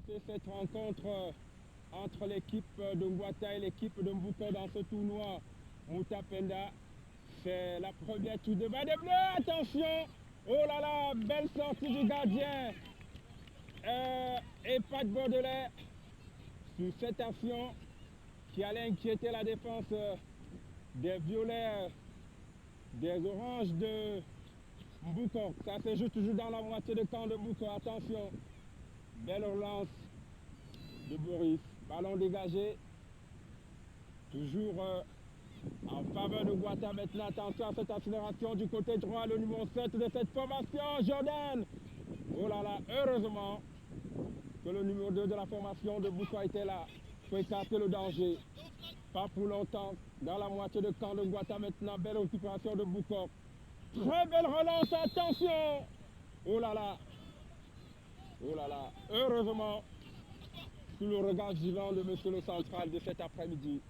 commencer cette rencontre entre l'équipe de Ngwata et l'équipe de Mbouko dans ce tournoi. Mouta Penda, c'est la première touche de bas des bleus. Attention! Oh là là, belle sortie du gardien. Et pas de Baudelaire sur cette action qui allait inquiéter la défense des violets, des oranges de Mbouko. Ça se joue toujours dans la moitié de camp de Mbouko. Attention! Belle relance de Boris. Ballon dégagé. Toujours en faveur de Ngwata. Maintenant, attention à cette accélération du côté droit. Le numéro 7 de cette formation, Jordan. Oh là là, heureusement que le numéro 2 de la formation de Mbouko était là pour écarter le danger. Pas pour longtemps. Dans la moitié de camp de Ngwata maintenant. Belle récupération de Mbouko. Très belle relance. Attention. Oh là là. Oh là là. Heureusement, sous le regard vivant de monsieur le central de cet après-midi.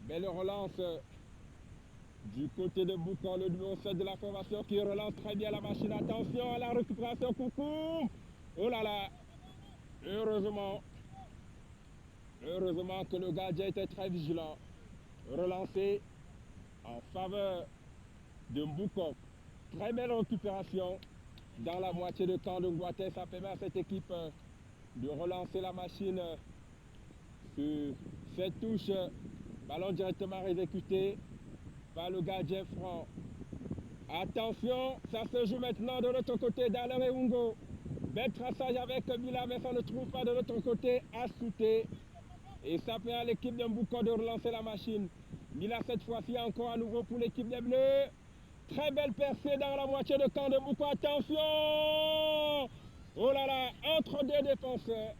Belle relance du côté de Mbouko, le numéro 7 de la formation qui relance très bien la machine. Attention à la récupération, coucou. Oh là là. Heureusement que le gardien était très vigilant. Relancé en faveur de Mbouko. Très belle récupération dans la moitié de camp de Ngwata. Ça permet à cette équipe de relancer la machine sur cette touche. Ballon directement exécuté par le gardien franc. Attention, ça se joue maintenant de l'autre côté d'Alain Eungo. Bel traçage avec Bila, mais ça ne trouve pas de l'autre côté Assouté. Et ça permet à l'équipe de Mbouko de relancer la machine. Bila cette fois-ci encore à nouveau pour l'équipe des Bleus. Très belle percée dans la moitié de camp de Mbouko. Attention! Oh là là, entre deux défenseurs.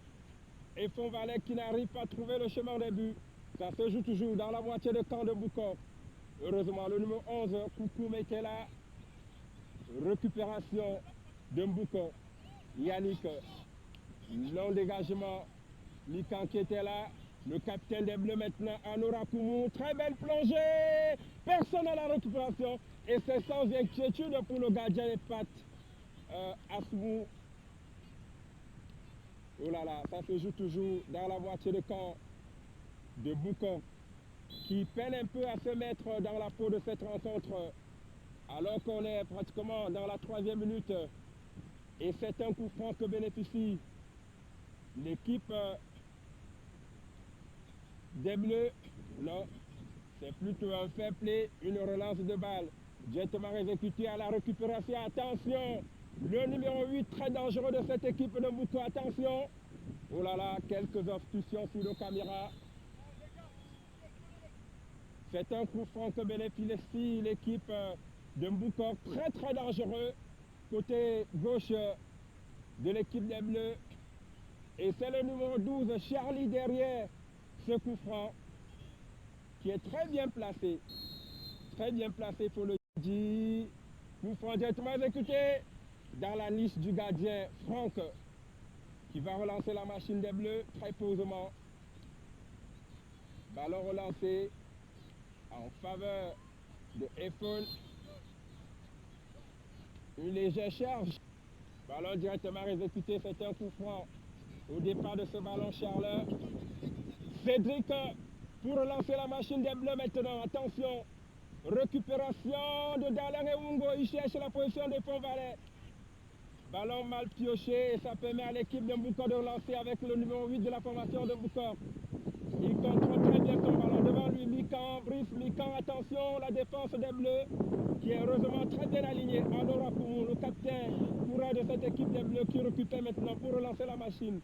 Et Fonvalet qui n'arrive pas à trouver le chemin des buts. Ça se joue toujours dans la moitié de camp de Mbouko. Heureusement, le numéro 11, Koukoum était là. Récupération de Mbouko. Yannick, long dégagement. Likan qui était là. Le capitaine des Bleus maintenant, Anora Koumou. Très belle plongée. Personne à la récupération. Et c'est sans inquiétude pour le gardien des pattes. Asmou. Oh là là, ça se joue toujours dans la moitié de camp de Mbouko, qui peine un peu à se mettre dans la peau de cette rencontre, alors qu'on est pratiquement dans la 3e minute. Et c'est un coup franc que bénéficie l'équipe des Bleus. Non, c'est plutôt un fair play, une relance de balle. Directement exécuté à la récupération. Attention, le numéro 8 très dangereux de cette équipe de Mbouko. Attention. Oh là là, quelques obstructions sur le caméra. C'est un coup franc que bénéficie l'équipe de Mbouko. Très très dangereux. Côté gauche de l'équipe des Bleus. Et c'est le numéro 12, Charlie, derrière ce coup franc, qui est très bien placé. Très bien placé pour le dire. Coup franc directement exécuté dans la niche du gardien Franck, qui va relancer la machine des Bleus très posément. Ballon relancé en faveur de Eiffel. Une légère charge. Ballon directement exécuté, c'est un coup franc au départ de ce ballon Charleur. Cédric pour relancer la machine des Bleus maintenant. Attention, récupération de Dalain Eungo. Il cherche la position de Fonvalet. Ballon mal pioché et ça permet à l'équipe de Mbouko de relancer avec le numéro 8 de la formation de Mbouko. Il contrôle très bien son ballon. Devant lui, Likan, Brice, Likan, attention, la défense des Bleus qui est heureusement très bien alignée. Anora Koumou, le capitaine courant de cette équipe des Bleus qui récupère maintenant pour relancer la machine.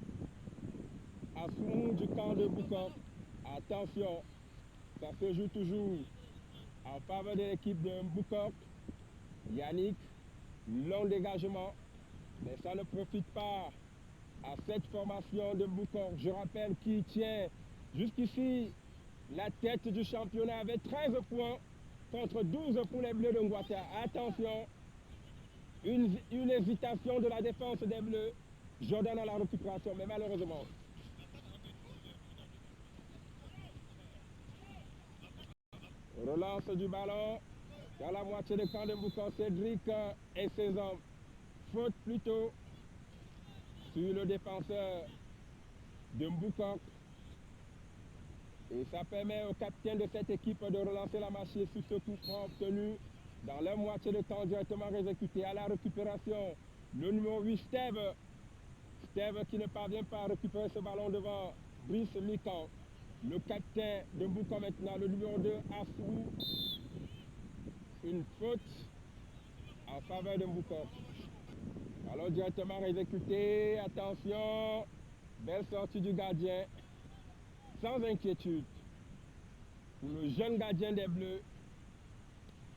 Asmou du camp de Mbouko. Attention, ça se joue toujours en faveur de l'équipe de Mbouko. Yannick, long dégagement, mais ça ne profite pas à cette formation de Mbouko. Je rappelle qu'il tient jusqu'ici la tête du championnat avec 13 points contre 12 pour les Bleus de Ngwata. Attention, une hésitation de la défense des Bleus. Jordan à la récupération, mais malheureusement. Relance du ballon. dans la moitié de camp de Mboukan. Cédric et ses hommes. Faute plutôt sur le défenseur de Mboukan. Et ça permet au capitaine de cette équipe de relancer la machine sur ce coup franc obtenu dans la moitié de camp directement exécuté. À la récupération, le numéro 8, Steve. Steve qui ne parvient pas à récupérer ce ballon devant Brice Mikan. Le capitaine de Mboukan maintenant, le numéro 2, Afou. Une faute en faveur de Mboukan. Ballon directement exécuté. Attention. Belle sortie du gardien. Sans inquiétude. Pour le jeune gardien des Bleus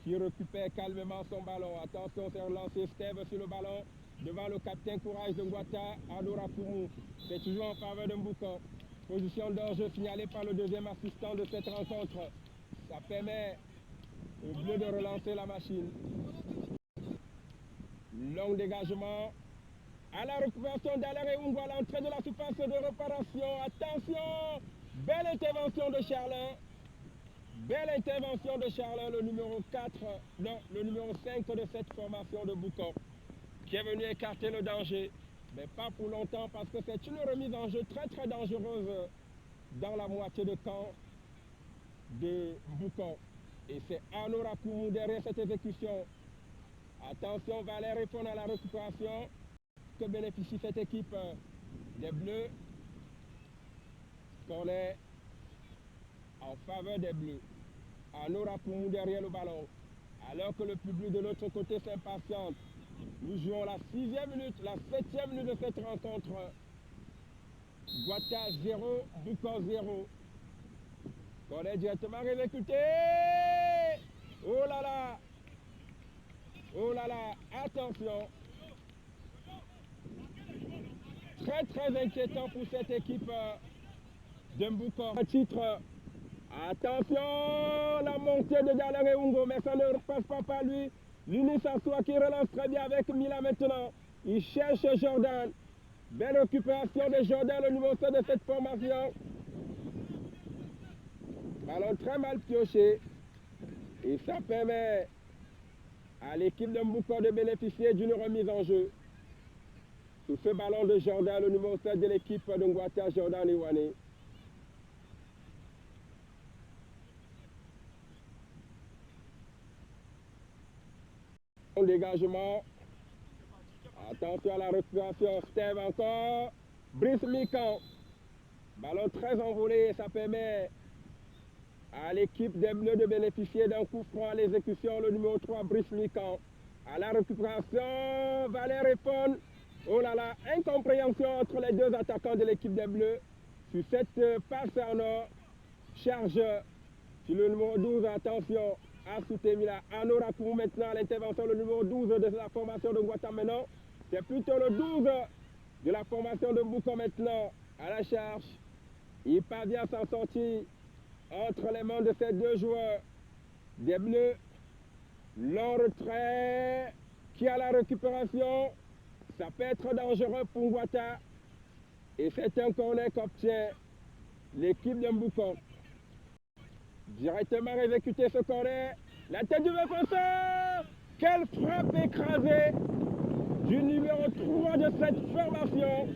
qui récupère calmement son ballon. Attention, c'est relancé. Steve sur le ballon. Devant le capitaine Courage de Ngwata, Adora Koumou. C'est toujours en faveur de Mboukan. Position d'enjeu signalée par le deuxième assistant de cette rencontre. Ça permet aux Bleus de relancer la machine. Long dégagement. À la récupération d'Alaire Ungo à l'entrée de la surface de réparation. Attention! Belle intervention de Charles. Belle intervention de Charles, le numéro 4, non, le numéro 5 de cette formation de Mboukan, qui est venu écarter le danger, mais pas pour longtemps parce que c'est une remise en jeu très très dangereuse dans la moitié de camp de Mboukan. Et c'est Arnaud Rakoumou derrière cette exécution. Attention, Valère répond à la récupération. Que bénéficie cette équipe des Bleus? Qu'on est en faveur des Bleus. Arnaud Rakoumou derrière le ballon. Alors que le public de l'autre côté s'impatiente. Nous jouons la 6e minute, la 7e minute de cette rencontre. Ngwata 0, Mboukan 0. On est directement exécuté. Oh là là. Oh là là. Attention. Très très inquiétant pour cette équipe de Mboukan. Titre. Attention. La montée de Dalare Ungo. Mais ça ne repasse pas par lui. Lunis Assoua qui relance très bien avec Mila maintenant. Il cherche Jordan. Belle récupération de Jordan, le numéro 7 de cette formation. Ballon très mal pioché. Et ça permet à l'équipe de Mboukan de bénéficier d'une remise en jeu. Sur ce ballon de Jordan, le numéro 7 de l'équipe de Ngwata, Jordan Iwane. Dégagement. Attention à la récupération. Steve encore. Brice Mikan. Ballon très envolé. Ça permet à l'équipe des Bleus de bénéficier d'un coup franc à l'exécution. Le numéro 3, Brice Mikan. À la récupération. Valère répond. Oh là là. Incompréhension entre les deux attaquants de l'équipe des Bleus. Sur cette passe en or. Charge sur le numéro 12. Attention. Asoutemila, Arnaud Rakoumou maintenant à l'intervention, le numéro 12 de la formation de Ngwata maintenant. C'est plutôt le 12 de la formation de Mboukan maintenant à la charge. Il parvient à s'en sortir entre les mains de ces deux joueurs des Bleus. Long retrait qui a la récupération. Ça peut être dangereux pour Ngwata. Et c'est un corner qu'obtient l'équipe de Mboukan. Directement exécuté ce corner. La tête du défenseur. Quelle frappe écrasée du numéro 3 de cette formation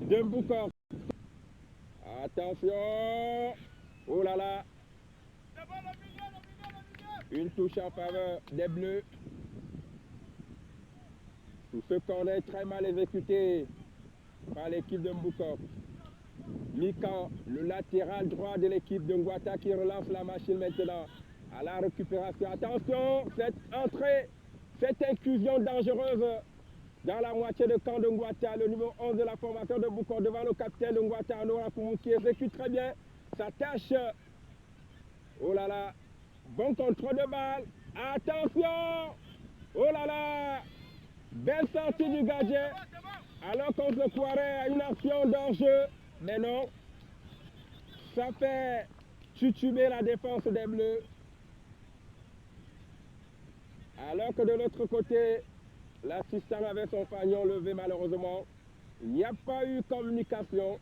de Mboukan. Attention. Oh là là. Une touche en faveur des Bleus. Tout ce corner très mal exécuté par l'équipe de Mboukan. Mikan, le latéral droit de l'équipe de Ngwata qui relance la machine maintenant à la récupération. Attention, cette entrée, cette inclusion dangereuse dans la moitié de camp de Ngwata, le numéro 11 de la formation de Mboukan devant le capitaine de Ngwata, Arnaud Rakoumou, qui exécute très bien sa tâche. Oh là là, bon contrôle de balle. Attention, oh là là, belle sortie du gardien, alors qu'on se croirait à une action d'enjeu. Mais non, ça fait tutuber la défense des Bleus. Alors que de l'autre côté, l'assistant avait son fanion levé malheureusement. Il n'y a pas eu communication.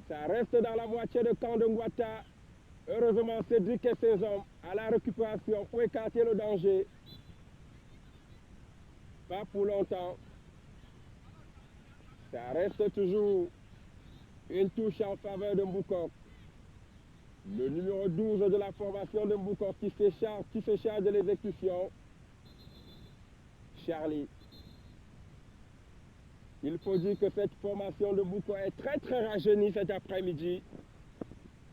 Ça reste dans la moitié de camp de Ngwata. Heureusement, Cédric et ses hommes à la récupération pour écarter le danger. Pas pour longtemps. Ça reste toujours une touche en faveur de Mbouko. Le numéro 12 de la formation de Mbouko qui se charge de l'exécution. Charlie. Il faut dire que cette formation de Mbouko est très rajeunie cet après-midi.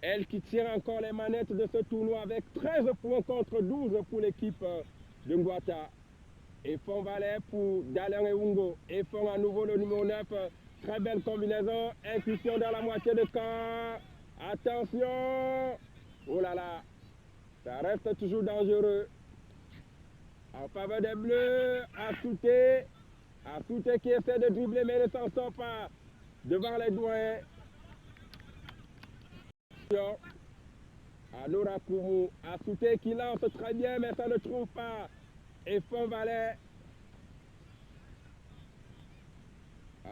Elle qui tire encore les manettes de ce tournoi avec 13 points contre 12 pour l'équipe de Ngwata. Et fond Valais pour Dalen et Ungo. Et fond à nouveau le numéro 9. Très belle combinaison. Incursion dans la moitié de camp. Attention. Oh là là. Ça reste toujours dangereux. En faveur des Bleus. Assouté qui essaie de dribbler mais ne s'en sort pas. Devant les doigts. Anora Koumou. Assouté qui lance très bien mais ça ne trouve pas. Et fond Valais.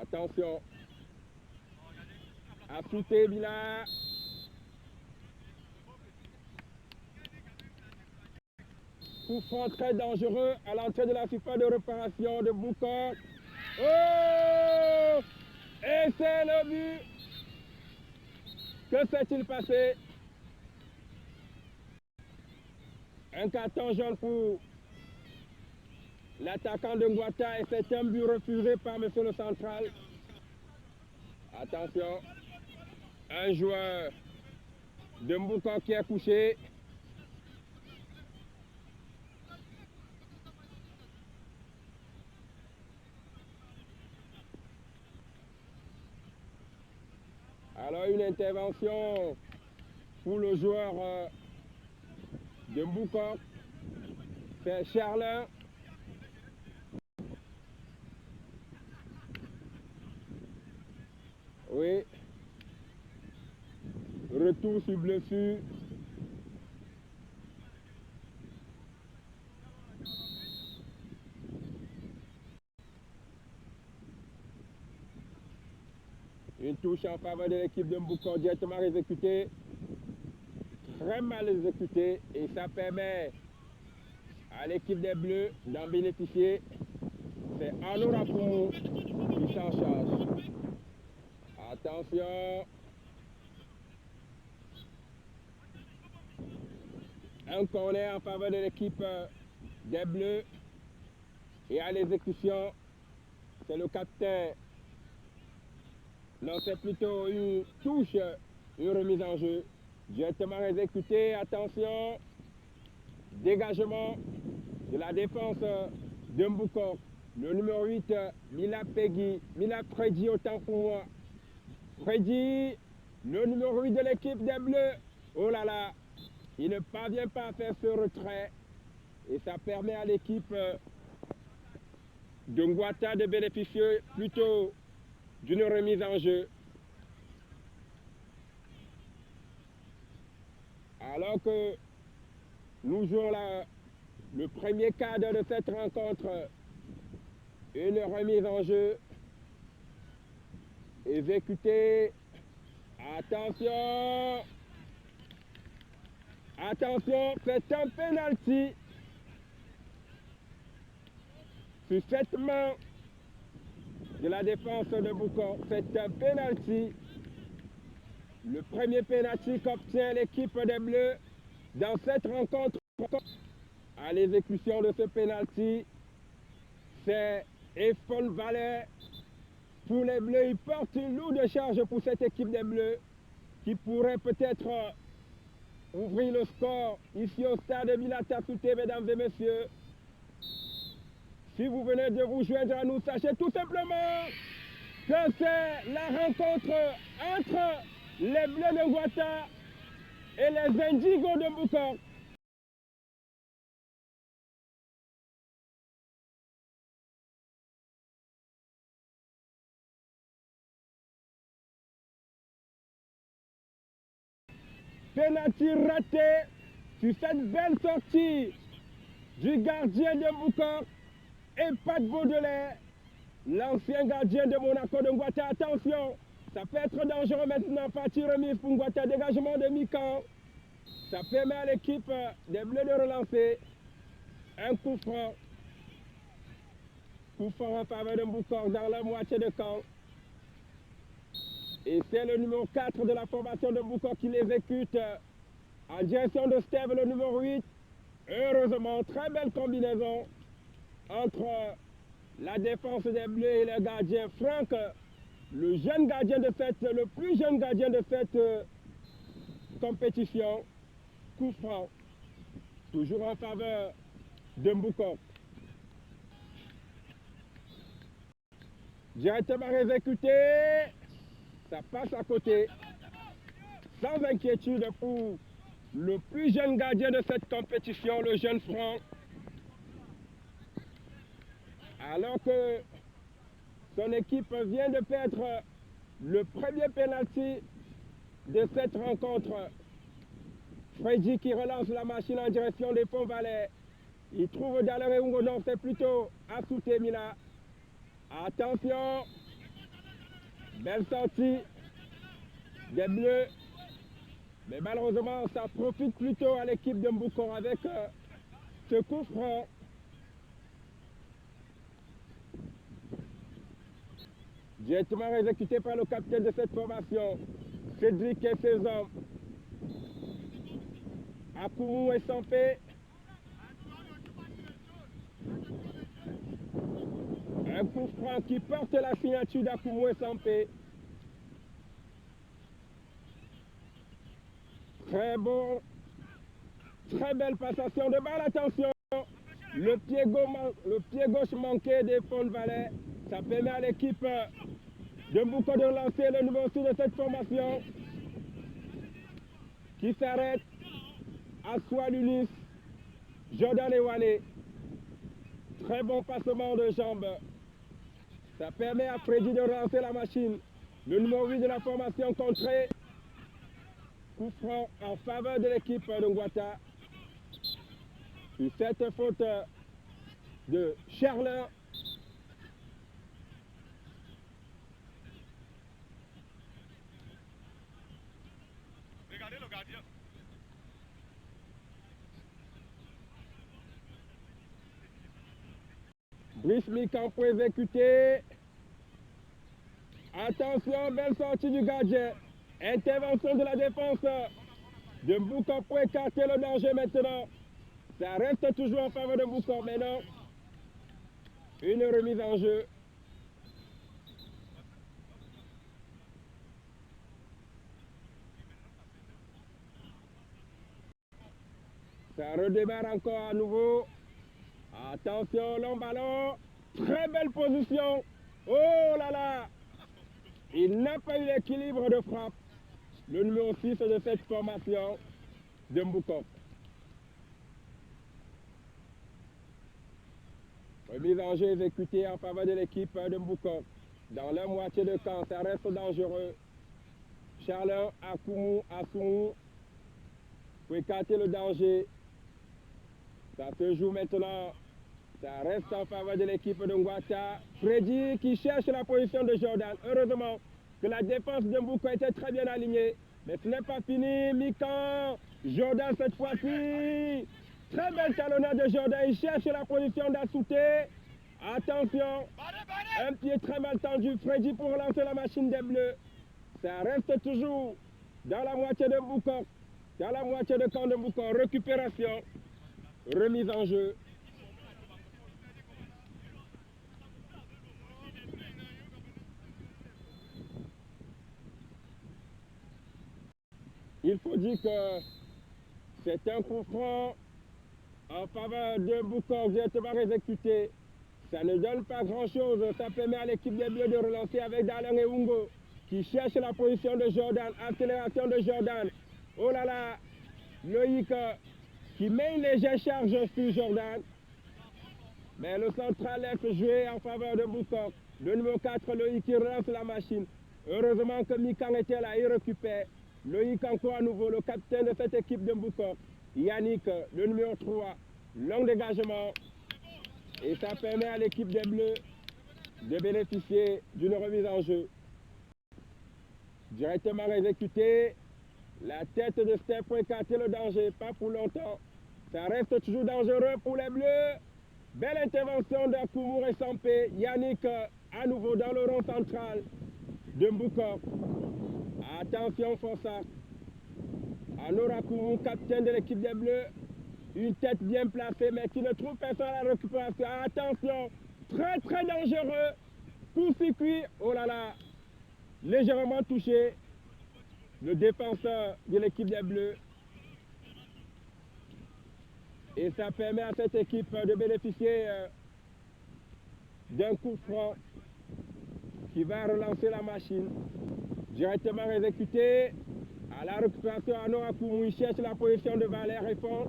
Attention. Assouté Bila. Coup franc très dangereux à l'entrée de la surface de réparation de Boucan. Oh! Et c'est le but. Que s'est-il passé? Un carton jaune pour l'attaquant de Ngwata et c'est un but refusé par monsieur le central. Attention. Un joueur de Mboukan qui est couché. Alors une intervention pour le joueur de Mboukan. C'est Charlin. Oui. Retour sur blessure. Une touche en faveur de l'équipe de Mboukan directement exécutée. Très mal exécutée. Et ça permet à l'équipe des Bleus d'en bénéficier. C'est Anora Koumou qui s'en charge. Attention. Un corner en faveur de l'équipe des Bleus. Et à l'exécution, c'est le capitaine. Non, c'est plutôt une touche, une remise en jeu. Directement exécutée. Attention. Dégagement de la défense de Mbouko. Le numéro 8, Mila Peggy. Mila Freddy, autant pour moi. Freddy, le numéro 8 de l'équipe des Bleus. Oh là là. Il ne parvient pas à faire ce retrait. Et ça permet à l'équipe de Ngwata de bénéficier plutôt d'une remise en jeu. Alors que nous jouons le premier cadre de cette rencontre, une remise en jeu exécutée. Attention. Attention, c'est un penalty. Sur cette main de la défense de Boucan, c'est un penalty. Le premier penalty qu'obtient l'équipe des Bleus dans cette rencontre. À l'exécution de ce penalty, c'est Efon Valais. Pour les Bleus, il porte une lourde charge pour cette équipe des Bleus qui pourrait peut-être ouvrir le score ici au stade de Milata Souté, mesdames et messieurs. Si vous venez de vous joindre à nous, sachez tout simplement que c'est la rencontre entre les Bleus de Ngwata et les Indigos de Mboukan. Penalty raté sur cette belle sortie du gardien de Mboukan et Pat Baudelaire, l'ancien gardien de Monaco de Ngwata. Attention, ça peut être dangereux maintenant. Partie remise pour Ngwata, dégagement de mi-camp. Ça permet à l'équipe des Bleus de relancer. Un coup franc. Coup franc en faveur de Mboucor dans la moitié de camp. Et c'est le numéro 4 de la formation de Mboucor qui l'exécute en direction de Steve, le numéro 8. Heureusement, très belle combinaison entre la défense des Bleus et le gardien Franck, le jeune gardien de le plus jeune gardien de cette compétition. Coup franc, toujours en faveur de Mboucor. Directement exécuté, ça passe à côté, sans inquiétude pour le plus jeune gardien de cette compétition, le jeune Franck. Alors que son équipe vient de perdre le premier penalty de cette rencontre. Freddy qui relance la machine en direction des Fonds Valais. Il trouve Dalere Ungo, non, c'est plutôt Assoute Mila. Attention, belle sortie des Bleus. Mais malheureusement, ça profite plutôt à l'équipe de Mboucor avec ce coup franc. Directement exécuté par le capitaine de cette formation, Cédric et ses hommes. Akoumou et Sampé. Un coup franc qui porte la signature d'Akoumou et Sampé. Très bon, très belle passation de balle, attention. Le pied gauche manqué des Fonds de Valais. Ça permet à l'équipe de Mboucor de lancer le numéro 6 de cette formation. Qui s'arrête à Lunis, Jordan Ewane. Très bon passement de jambes. Ça permet à Freddy de relancer la machine. Le numéro 8 de la formation contrée. Coup franc en faveur de l'équipe de Ngouata. Sur cette faute de Charles. Regardez le gardien. Brice Mikan pour exécuter. Attention, belle sortie du gardien. Intervention de la défense de Mboucor pour écarter le danger maintenant. Ça reste toujours en faveur de Mboucor maintenant. Une remise en jeu. Ça redémarre encore à nouveau. Attention, long ballon. Très belle position. Oh là là. Il n'a pas eu l'équilibre de frappe. Le numéro 6 de cette formation de Mboucor. Remise en jeu exécutée en faveur de l'équipe de Mboucor. Dans la moitié de camp, ça reste dangereux. Charles Akoumou, Assoumou, pour écarter le danger. Ça se joue maintenant. Ça reste en faveur de l'équipe de Ngouata. Freddy qui cherche la position de Jordan. Heureusement que la défense de Mboucor était très bien alignée. Mais ce n'est pas fini. Mikan, Jordan cette fois-ci. Très belle talonnade de Jordan. Il cherche la position d'Assouté. Attention. Un pied très mal tendu. Freddy pour relancer la machine des Bleus. Ça reste toujours dans la moitié de Mboucor. Dans la moitié de camp de Mboucor. Récupération. Remise en jeu. Il faut dire que c'est un coup franc en faveur de Mboucor directement exécuté. Ça ne donne pas grand-chose. Ça permet à l'équipe des Bleus de relancer avec Dalen et Ungo qui cherche la position de Jordan. Accélération de Jordan. Oh là là, Loïc qui met une légère charge sur Jordan. Mais le central laisse jouer en faveur de Mboucor. Le numéro 4, Loïc qui relance la machine. Heureusement que Mikan était là, il récupère. Loïc encore à nouveau, le capitaine de cette équipe de Mboucor. Yannick, le numéro 3, long dégagement. Et ça permet à l'équipe des Bleus de bénéficier d'une remise en jeu. Directement exécuté. La tête de Steph pour écarter le danger, pas pour longtemps. Ça reste toujours dangereux pour les Bleus. Belle intervention d'Akoumou et Sampé. Yannick à nouveau dans le rond central de Mboukor. Attention Fossa. Anora Koumou, capitaine de l'équipe des Bleus. Une tête bien placée mais qui ne trouve personne à la récupération. Attention, très très dangereux. Coup-circuit, oh là là, légèrement touché. Le défenseur de l'équipe des Bleus. Et ça permet à cette équipe de bénéficier d'un coup franc qui va relancer la machine. Directement exécuté. À la récupération, Anora Koumou, il cherche la position de Valère et fond.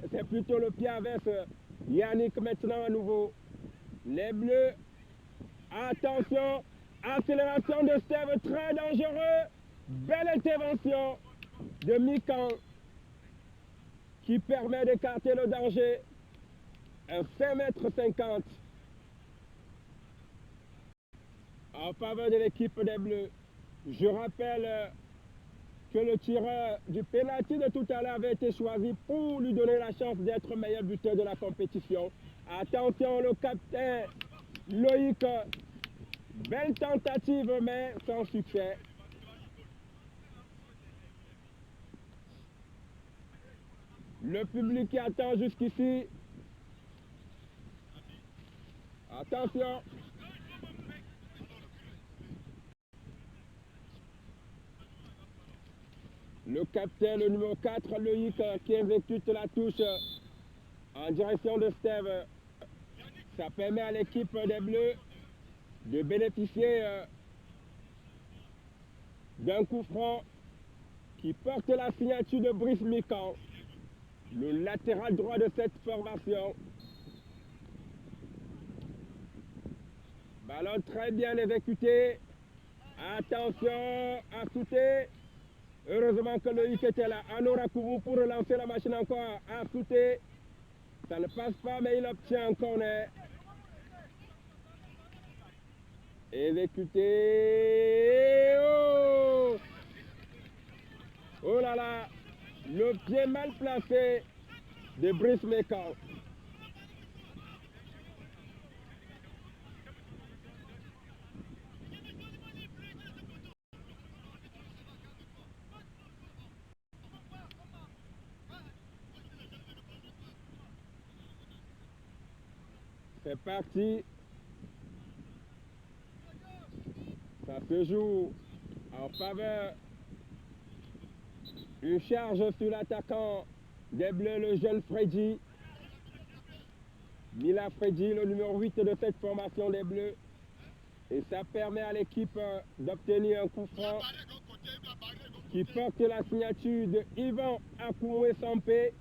C'est plutôt le pied avec Yannick maintenant à nouveau. Les Bleus. Attention. Accélération de Steve, très dangereux. Belle intervention de Mikan qui permet d'écarter le danger. Un 5,50 m en faveur de l'équipe des Bleus. Je rappelle que le tireur du pénalty de tout à l'heure avait été choisi pour lui donner la chance d'être meilleur buteur de la compétition. Attention, le capitaine Loïc, belle tentative mais sans succès. Le public qui attend jusqu'ici. Attention. Le capitaine, le numéro 4, Loïc, qui exécute la touche en direction de Steve. Ça permet à l'équipe des Bleus de bénéficier d'un coup franc qui porte la signature de Brice Mikan, le latéral droit de cette formation. Ballon très bien exécuté. Attention à sauter. Heureusement que Loïc était là. Anora Koumou pour relancer la machine encore à sauter. Ça ne passe pas, mais il obtient un corner. Exécuté. Oh! Oh là là! Le pied mal placé de Brice Mikan. C'est parti. Ça se joue en faveur. Une charge sur l'attaquant des Bleus, le jeune Freddy. Mila Freddy, le numéro 8 de cette formation des Bleus. Et ça permet à l'équipe d'obtenir un coup franc qui porte la signature de Yvan Akoumou Sampé.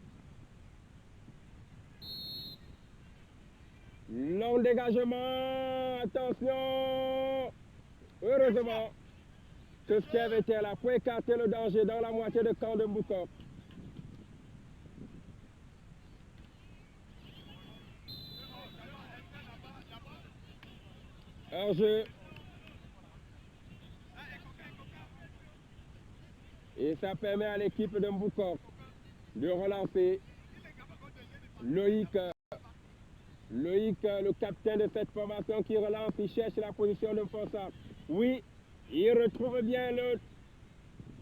Long dégagement, attention. Heureusement que Steve était là pour écarter le danger dans la moitié de camp de Mboukor. Hors-jeu. Et ça permet à l'équipe de Mboukor de relancer. Loïc, le capitaine de cette formation qui relance, il cherche la position de Fossa. Oui, il retrouve bien le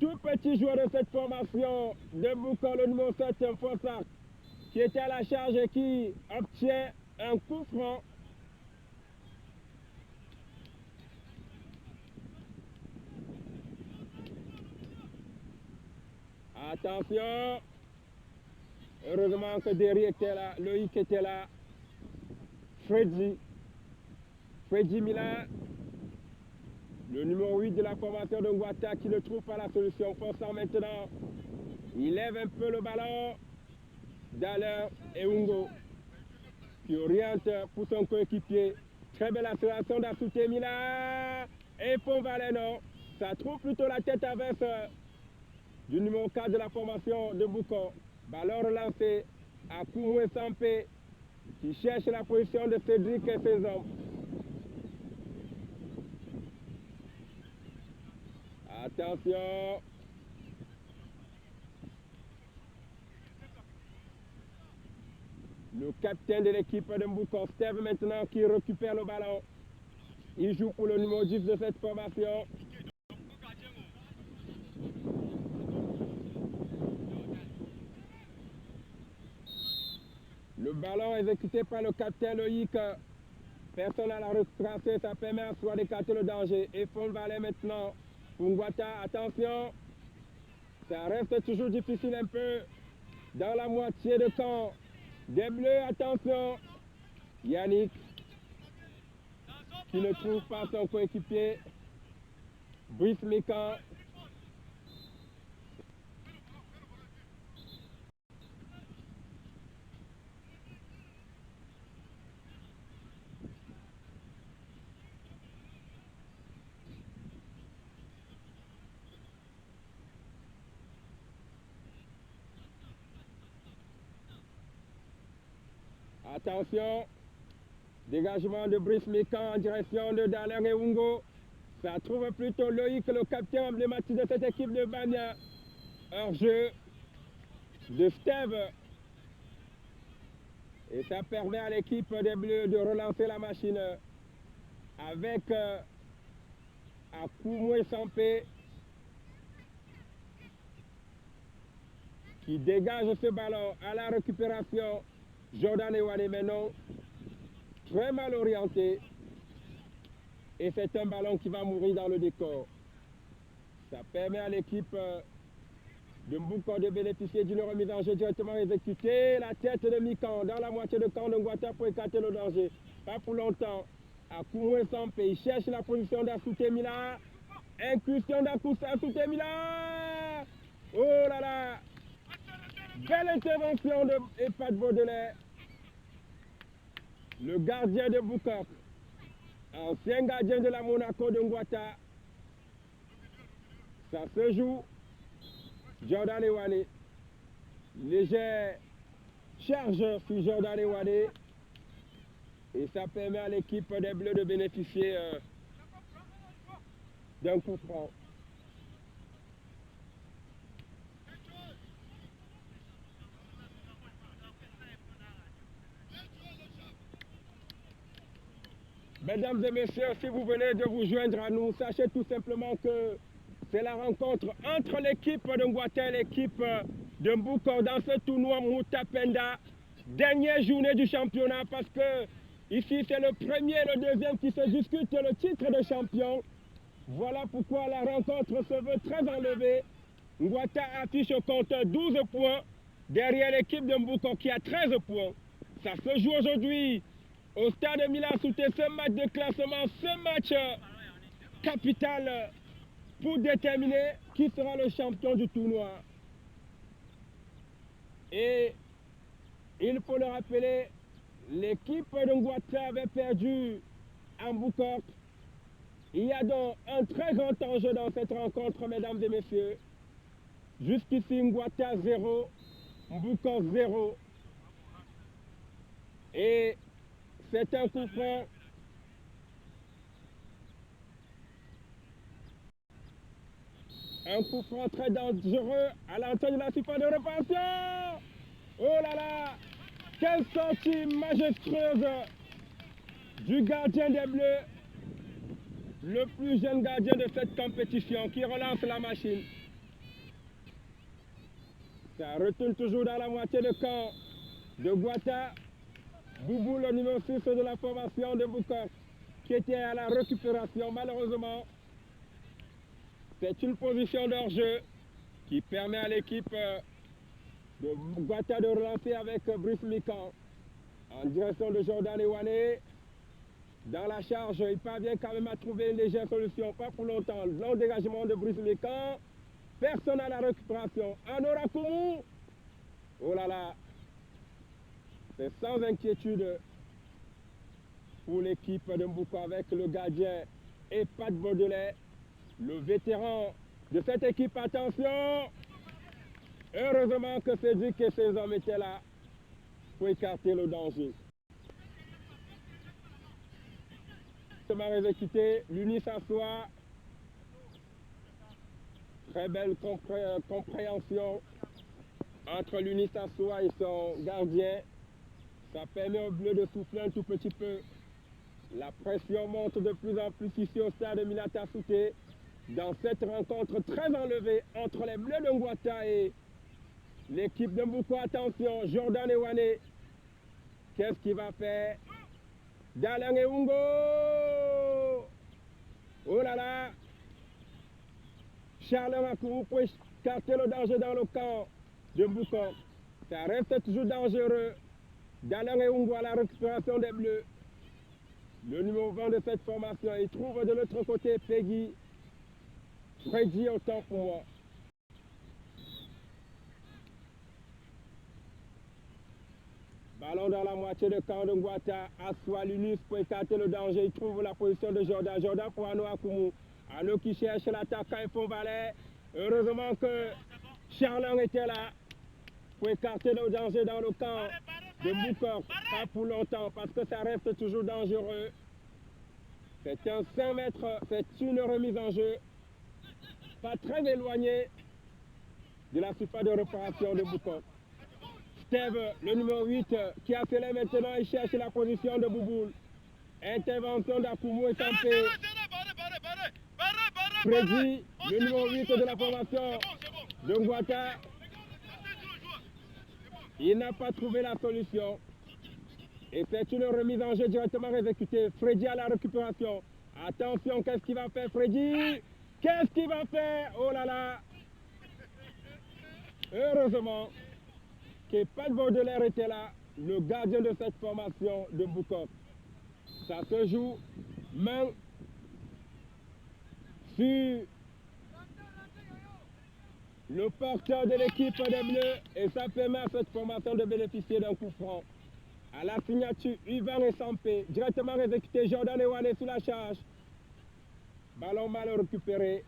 tout petit joueur de cette formation de Mboukor, le numéro 7, Fossa, qui était à la charge et qui obtient un coup franc. Attention. Heureusement que Derry était là, Loïc était là. Freddy Mila, le numéro 8 de la formation de Ngwata qui ne trouve pas la solution. Forçant maintenant, il lève un peu le ballon. Daler et Ungo qui oriente pour son coéquipier. Très belle accélération d'Asouté Mila. Et Fon Valeno, ça trouve plutôt la tête avec du numéro 4 de la formation de Mboukor. Ballon relancé à Koumou et Sampé qui cherche la position de Cédric et ses hommes. Attention. Le capitaine de l'équipe de Mbouko, Steve maintenant qui récupère le ballon. Il joue pour le numéro 10 de cette formation. Le ballon exécuté par le capitaine Loïc. Personne à la récupération, ça permet à soi d'écarter le danger. Et Fond Valet maintenant pour Ngwata. Attention, ça reste toujours difficile un peu dans la moitié de camp des Bleus. Attention, Yannick qui ne trouve pas son coéquipier. Brice Mécan. Attention, dégagement de Brice Mécan en direction de Dalain Eungo. Ça trouve plutôt Loïc, le capitaine emblématique de cette équipe de Bania. Hors-jeu de Steve. Et ça permet à l'équipe des Bleus de relancer la machine avec Akoumoué Sampé qui dégage ce ballon à la récupération. Jordan Ewane maintenant très mal orienté. Et c'est un ballon qui va mourir dans le décor. Ça permet à l'équipe de Mbouko de bénéficier d'une remise en jeu directement exécutée. La tête de mi-camp dans la moitié de camp de Ngwata pour écarter le danger. Pas pour longtemps. Akoumoué Sampé, il cherche la position d'Assoute Mila. Incursion d'Assoute Mila. Oh là là. Belle intervention de Epad Baudelaire. Le gardien de Mbouko. Ancien gardien de la Monaco de Ngwata. Ça se joue. Jordan Ewane. Léger charge sur Jordan Ewane. Et ça permet à l'équipe des Bleus de bénéficier d'un coup franc. Mesdames et messieurs, si vous venez de vous joindre à nous, sachez tout simplement que c'est la rencontre entre l'équipe de Ngwata et l'équipe de Mbouko dans ce tournoi Mouta Penda. Dernière journée du championnat parce que ici c'est le premier et le deuxième qui se discutent le titre de champion. Voilà pourquoi la rencontre se veut très enlevée. Ngwata affiche au compteur 12 points derrière l'équipe de Mbouko qui a 13 points. Ça se joue aujourd'hui au stade de Milan Souté, ce match de classement, ce match capital pour déterminer qui sera le champion du tournoi. Et il faut le rappeler, l'équipe de Ngwata avait perdu à Mbouko. Il y a donc un très grand enjeu dans cette rencontre, mesdames et messieurs. Jusqu'ici, Ngwata 0, Mbouko 0. Et c'est un coup franc. Un coup franc très dangereux à l'entrée de la surface de réparation. Oh là là! Quelle sortie majestueuse du gardien des Bleus, le plus jeune gardien de cette compétition qui relance la machine. Ça retourne toujours dans la moitié de camp de Ngwata. Boubou, le numéro 6 de la formation de Mbouko, qui était à la récupération. Malheureusement, c'est une position d'hors-jeu qui permet à l'équipe de Ngwata de relancer avec Brice Mécan en direction de Jordan Ewane. Dans la charge, il parvient quand même à trouver une légère solution, pas pour longtemps. Long dégagement de Brice Mécan. Personne à la récupération. Anora Koumou. Oh là là. C'est sans inquiétude pour l'équipe de Mbouko avec le gardien Epad Baudelaire, le vétéran de cette équipe. Attention! Heureusement que Cédric et ses hommes étaient là pour écarter le danger. Exécuté, l'Uni s'assoit. Très belle compréhension entre l'Uni s'assoit et son gardien. Ça permet aux Bleus de souffler un tout petit peu. La pression monte de plus en plus ici au stade de Minata Souté. Dans cette rencontre très enlevée entre les Bleus de Ngwata et l'équipe de Mbouko. Attention, Jordan Ewane. Qu'est-ce qu'il va faire? Dalang Eungo. Oh là là. Charles Makourou pour écarter le danger dans le camp de Mbouko. Ça reste toujours dangereux. Dalang Eungo à la récupération des Bleus. Le numéro 20 de cette formation, il trouve de l'autre côté Peggy. Freddy autant pour moi. Ballon dans la moitié de camp de Ngwata. Assoa Lunus pour écarter le danger. Il trouve la position de Jordan. Jordan pour Ano Akumu. Ano qui cherche l'attaquant et fond valet. Heureusement que Charlon était là pour écarter le danger dans le camp de Mbouko. Pas pour longtemps parce que ça reste toujours dangereux. C'est un 5 mètres, c'est une remise en jeu. Pas très éloigné de la surface de réparation de Mbouko. Steve, le numéro 8, qui a scellé maintenant, il cherche la position de Bouboul. Intervention d'Akoumou et Sampé. Freddy, le numéro 8 de la formation de Ngwata. Il n'a pas trouvé la solution. Et c'est une remise en jeu directement exécutée. Freddy à la récupération. Attention, qu'est-ce qu'il va faire, Freddy? Qu'est-ce qu'il va faire? Oh là là! Heureusement que Pat Baudelaire était là, le gardien de cette formation de Mbouko. Ça se joue main sur le porteur de l'équipe des Bleus et ça permet à cette formation de bénéficier d'un coup franc. À la signature, Yvan et Sampé, directement exécuté, Jordan Ewane sous la charge. Ballon mal récupéré.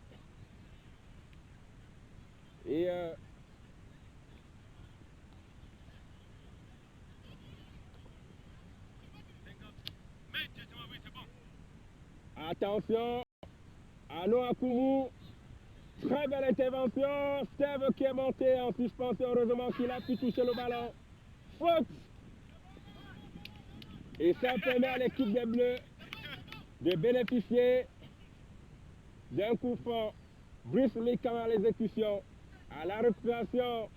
Et attention, Ano Akumu, très belle intervention, Steve qui est monté en suspension, heureusement qu'il a pu toucher le ballon. Faute. Et ça permet à l'équipe des Bleus de bénéficier d'un coup franc. Brice Mikan à l'exécution. À la récupération,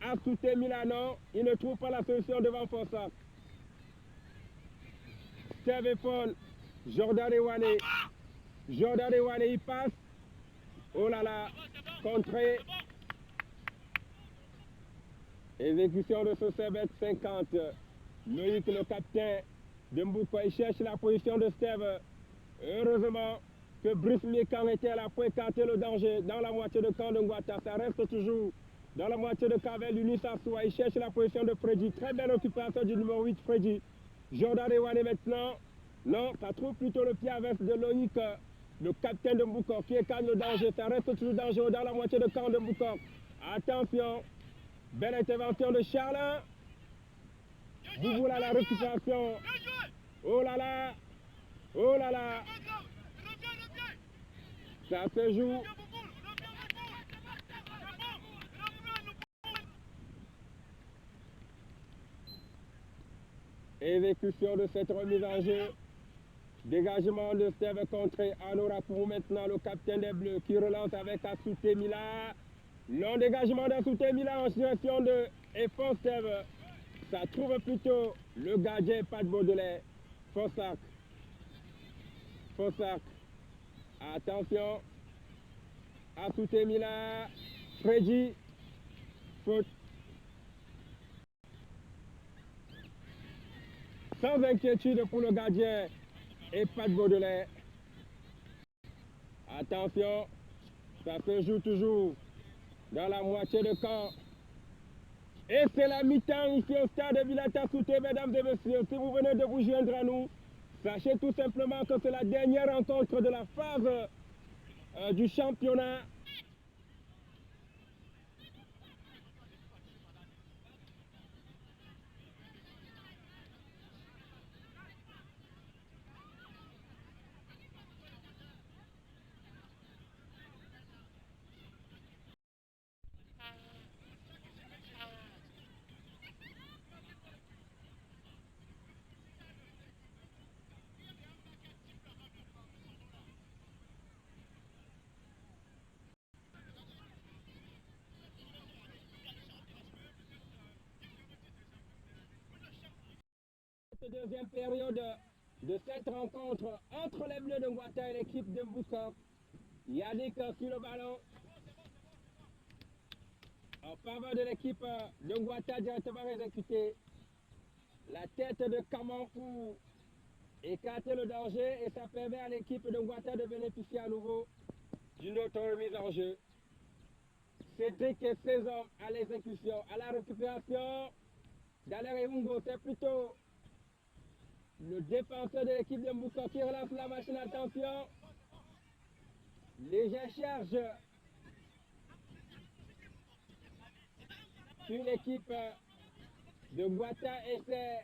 Asouté Milano, il ne trouve pas la solution devant Fossac. Steve Paul, Jordan Ewane. Jordan Ewane, il passe. Oh là là, contré. Exécution de ce CBT 50. Loïc, le capitaine de Mbouko, il cherche la position de Steve. Heureusement que Brice Mikan était là pour écarter le danger dans la moitié de camp de Ngwata. Ça reste toujours dans la moitié de camp avec Lunis Assoua. Il cherche la position de Freddy. Très belle occupation du numéro 8, Freddy. Jordan Ewane maintenant. Non, ça trouve plutôt le pied avec de Loïc, le capitaine de Mbouko, qui écarte le danger. Ça reste toujours dangereux dans la moitié de camp de Mbouko. Attention. Belle intervention de Charles. Bouboul à la récupération. Oh là là. Oh là là. Ça se joue. Exécution de cette remise en jeu. Dégagement de Steve contre Anora pour maintenant le capitaine des Bleus qui relance avec Asouté Mila. Long dégagement d'Asouté Mila en direction de Efon Steve. Ça trouve plutôt le gardien Pat Baudelaire. Fossac. Fossac. Attention. Asouté Mila. Freddy. Faute. Sans inquiétude pour le gardien et Pat Baudelaire. Attention, ça se joue toujours dans la moitié de camp. Et c'est la mi-temps ici au stade de Minata Souté, mesdames et messieurs. Si vous venez de vous joindre à nous, sachez tout simplement que c'est la dernière rencontre de la phase du championnat. cette deuxième période de cette rencontre entre les Bleus de Ngwata et l'équipe de Mbouka. Yannick sur le ballon. En faveur de l'équipe de Ngwata, directement exécuté. La tête de Kaman pour écarter le danger et ça permet à l'équipe de Ngwata de bénéficier à nouveau d'une autre remise en jeu. Cédric et ses hommes à l'exécution, à la récupération. Daler et Ungo, c'est plutôt le défenseur de l'équipe de Mbouka qui relance la machine. Attention. Léger charge sur l'équipe de Ngwata et c'est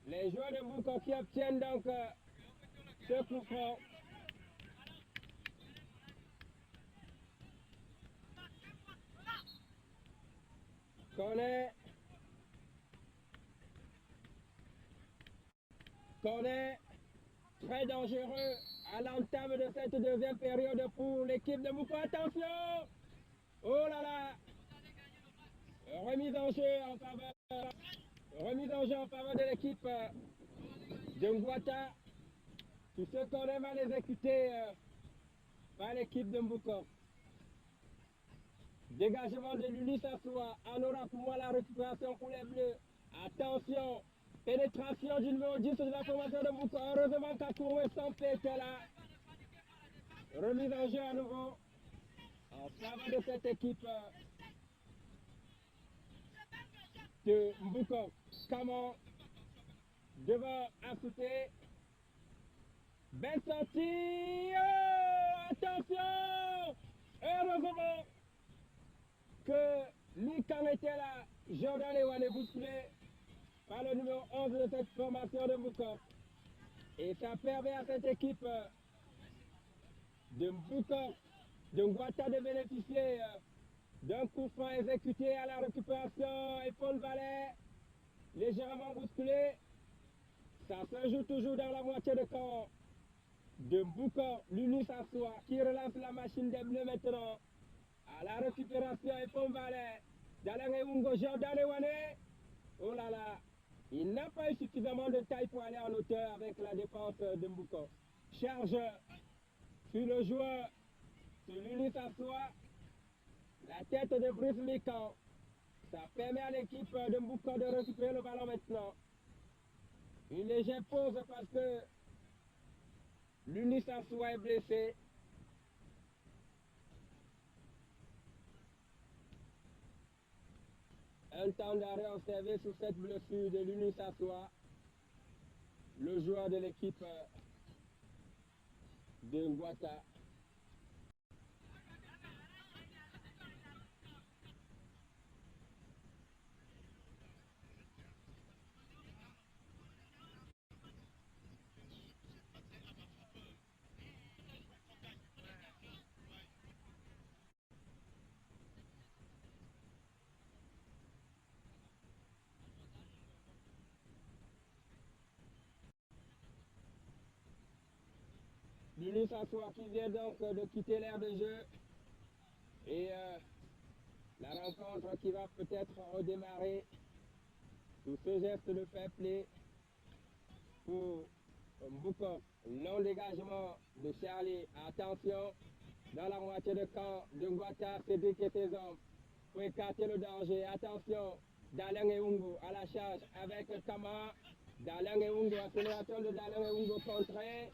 les joueurs de Mbouka qui obtiennent donc ce coup franc. Corner très dangereux à l'entame de cette deuxième période pour l'équipe de Mbouka. Attention! Oh là là! Remise en jeu en faveur de l'équipe de Ngwata. Tout ce corner mal exécuté par l'équipe de Mbouka. Dégagement de Lulis Assoua. Anora Kouma, la récupération pour les Bleus. Attention! Pénétration du numéro 10 de la formation de Mbouka. Heureusement qu'Akourou et Sampé étaient là. Remise en jeu à nouveau en faveur de cette équipe de Mbouka. Kaman devant Assouté. Belle sortie. Oh, attention! Heureusement que Likan était là. Jordan Ewane bousculé par le numéro 11 de cette formation de Mbouka. Et ça permet à cette équipe de Mbouka, de Ngwata de bénéficier d'un coup franc exécuté à la récupération. Et Paul Vallet, légèrement bousculé. Ça se joue toujours dans la moitié de camp de Mbouka. Lunis Assoua qui relance la machine des Bleus maintenant. À la récupération, et Paul Vallet. Dalang Eungo, Jordan Ewane. Oh là là, il n'a pas eu suffisamment de taille pour aller en hauteur avec la défense de Mbouka. Charge sur le joueur, sur Lunis Assoua. La tête de Brice Mikan. Ça permet à l'équipe de Mbouka de récupérer le ballon maintenant. Une légère pause parce que Lunis Assoua est blessé. Un temps d'arrêt observé sur cette blessure de Lunis Assoua, le joueur de l'équipe de Ngwata. Lunis Assoua qui vient donc de quitter l'aire de jeu. Et la rencontre qui va peut-être redémarrer sous ce geste de fair play pour Mbouka. Non dégagement de Charlie. Attention, dans la moitié de camp de Ngwata, Cédric et ses hommes pour écarter le danger. Attention, Dalang et Ungo à la charge avec Kama. Dalang et Ungo, accélération de Dalang et Ungo contré.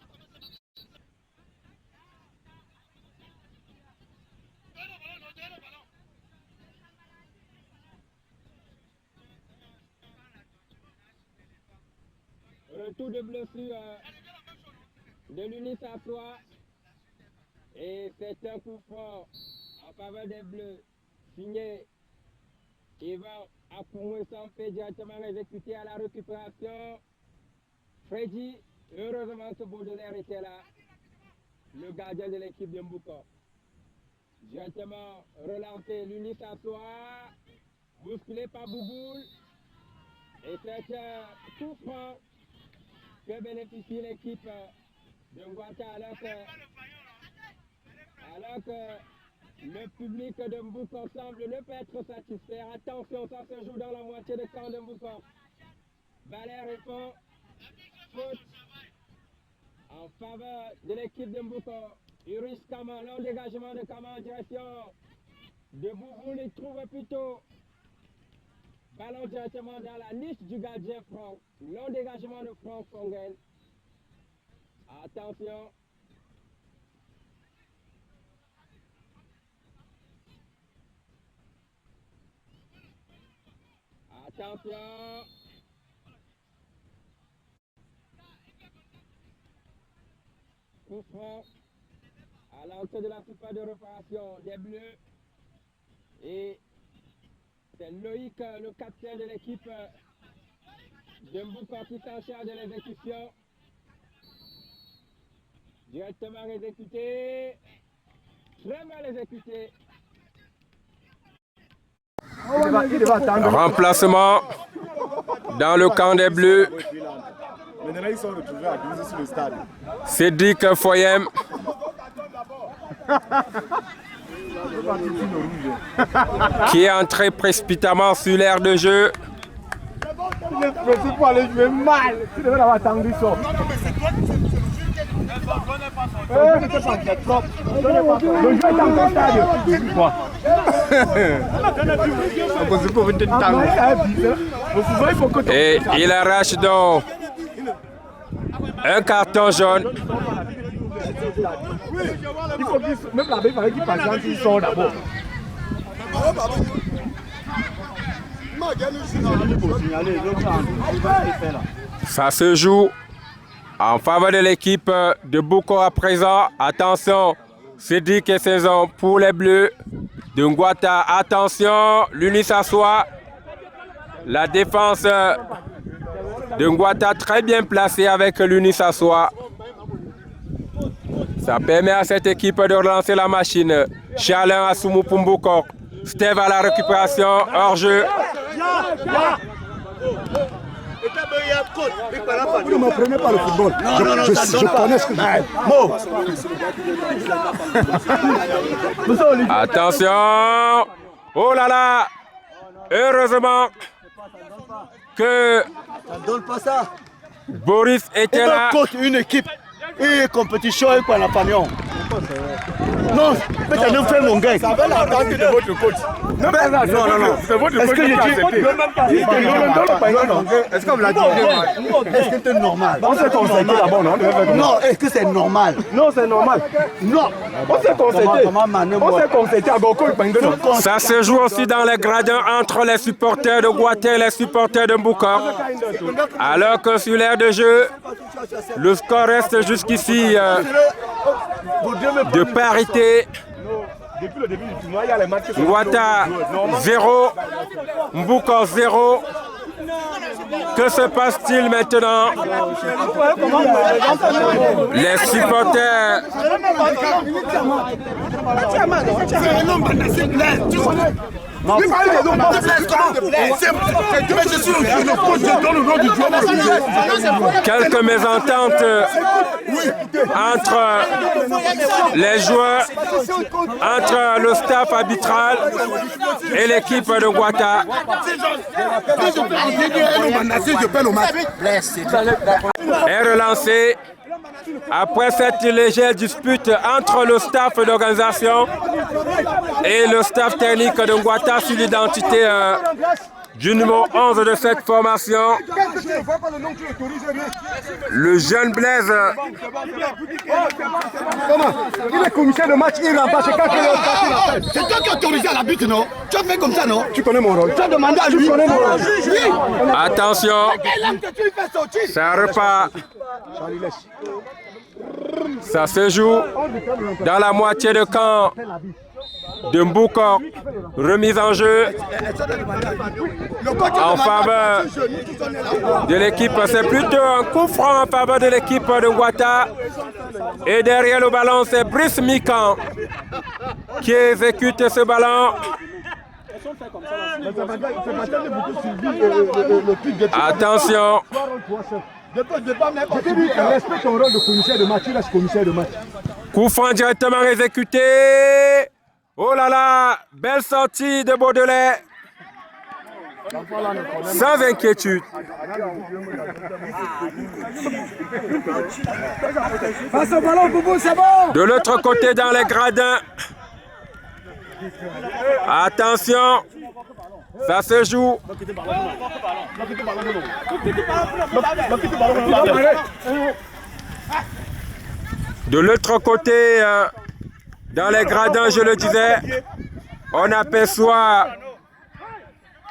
Retour de blessure de Lunis Assoua. Et c'est un coup fort en faveur des Bleus, signé Ivan Akoumou Sampé, directement exécuté à la récupération. Freddy, heureusement que Baudelaire était là, le gardien de l'équipe de Mbouka. Directement relancé Lunis Assoua, bousculé par Bouboul. Et c'est un coup franc que bénéficie l'équipe de Ngwata alors que le public de Mbouka semble ne pas être satisfait. Attention, ça se joue dans la moitié de camp de Mbouka. Valère répond. Faute en faveur de l'équipe de Mboko. Iris Kama, long dégagement de Kama en direction de Boubou, il trouve plutôt. Ballon directement dans la niche du gardien Franck. Long dégagement de Franck Fongen. Attention. Attention. Coup franc à l'entrée de la surface de réparation des Bleus. Et c'est Loïc, le capitaine de l'équipe de Mbouka qui s'en charge de l'exécution. Directement exécuté. Très mal exécuté. Remplacement dans le camp des Bleus. Maintenant, ils sont retrouvés à 12 sur le stade. Cédric Foyem. Qui est entré précipitamment sur l'aire de jeu. Il est pressé pour aller jouer mal. Tu devais l'avoir attendu ça. Et il arrache donc un carton jaune. Il faut qu'il même la il fallait qu'il patiente, il sort d'abord. Ça se joue en faveur de l'équipe de Boko à présent. Attention, Cédric et saison pour les Bleus de Ngwata. Attention, l'Uni s'assoit. La défense de Ngwata très bien placée avec l'Uni s'assoit. Ça permet à cette équipe de relancer la machine. Charlin Assoumou Pumbukor. Steve à la récupération, hors jeu. Vous ne m'apprenez pas le football. Je connais ce que je fais. Attention. Oh là là. Heureusement que Ça ne donne pas ça. Boris était là. Contre une équipe et compétition et quoi la famille. Non, mais ça nous fait mon gars. Ça va l'attente de votre coach. Non, non. C'est votre coach qui a accepté. Est-ce que vous l'avez dit? Est-ce que c'est normal? On s'est concerté d'abord, non? Non, est-ce que c'est normal? Non, c'est normal. Non. On s'est concerté. On s'est concerté à Goko et Pengeno. Ça se joue aussi dans les gradins entre les supporters de Guaté et les supporters de Mbouka. Alors que sur l'aire de jeu, le score reste jusqu'ici de parité. Depuis le début du tournoi, il y a les matchs qui sont Ngwata 0, Mbouka 0. Que se passe-t-il maintenant? Les supporters. Quelques mésententes entre les joueurs, entre le staff arbitral et l'équipe de Ngwata. Est relancé après cette légère dispute entre le staff d'organisation et le staff technique de Ngwata sur l'identité du numéro 11 de cette formation. Le jeune Blaise. Comment? Il est commissaire de match, il remplace quand il C'est toi qui as autorisé à l'arbitre, non? Tu as fait comme ça, non? Tu connais mon rôle. Tu as demandé à lui. Tu connais mon rôle. Attention, ça repart. Ça se joue dans la moitié de camp de Mbouka. Remise en jeu en faveur de l'équipe. C'est plutôt un coup franc en faveur de l'équipe de Ngwata. Et derrière le ballon, c'est Brice Mikan qui exécute ce ballon. Attention. Respecte ton rôle de commissaire de match, tu restes commissaire de match. Coup franc directement exécuté. Oh là là, belle sortie de Baudelaire. sans inquiétude. Passe au ballon, Boubou, c'est bon. De l'autre côté, dans les gradins. Attention, ça se joue. De l'autre côté, dans les gradins, je le disais, on aperçoit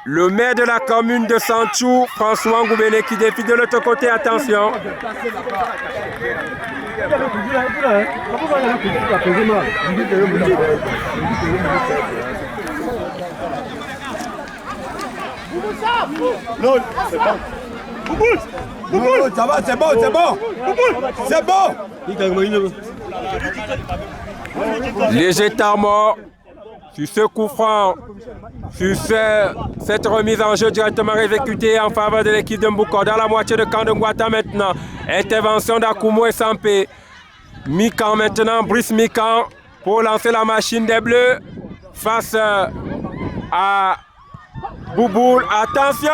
le maire de la commune de Sanchou, François Ngoubene, qui défile de l'autre côté. Attention. Non, c'est bon. Ça va, c'est bon, c'est bon. C'est bon. Léger temps mort sur ce coup franc, sur cette remise en jeu directement exécutée en faveur de l'équipe de Mbouko. Dans la moitié de camp de Ngouata maintenant. Intervention d'Akumo et Sampé. Mikan maintenant, Brice Mikan pour lancer la machine des Bleus face à Bouboul. Attention!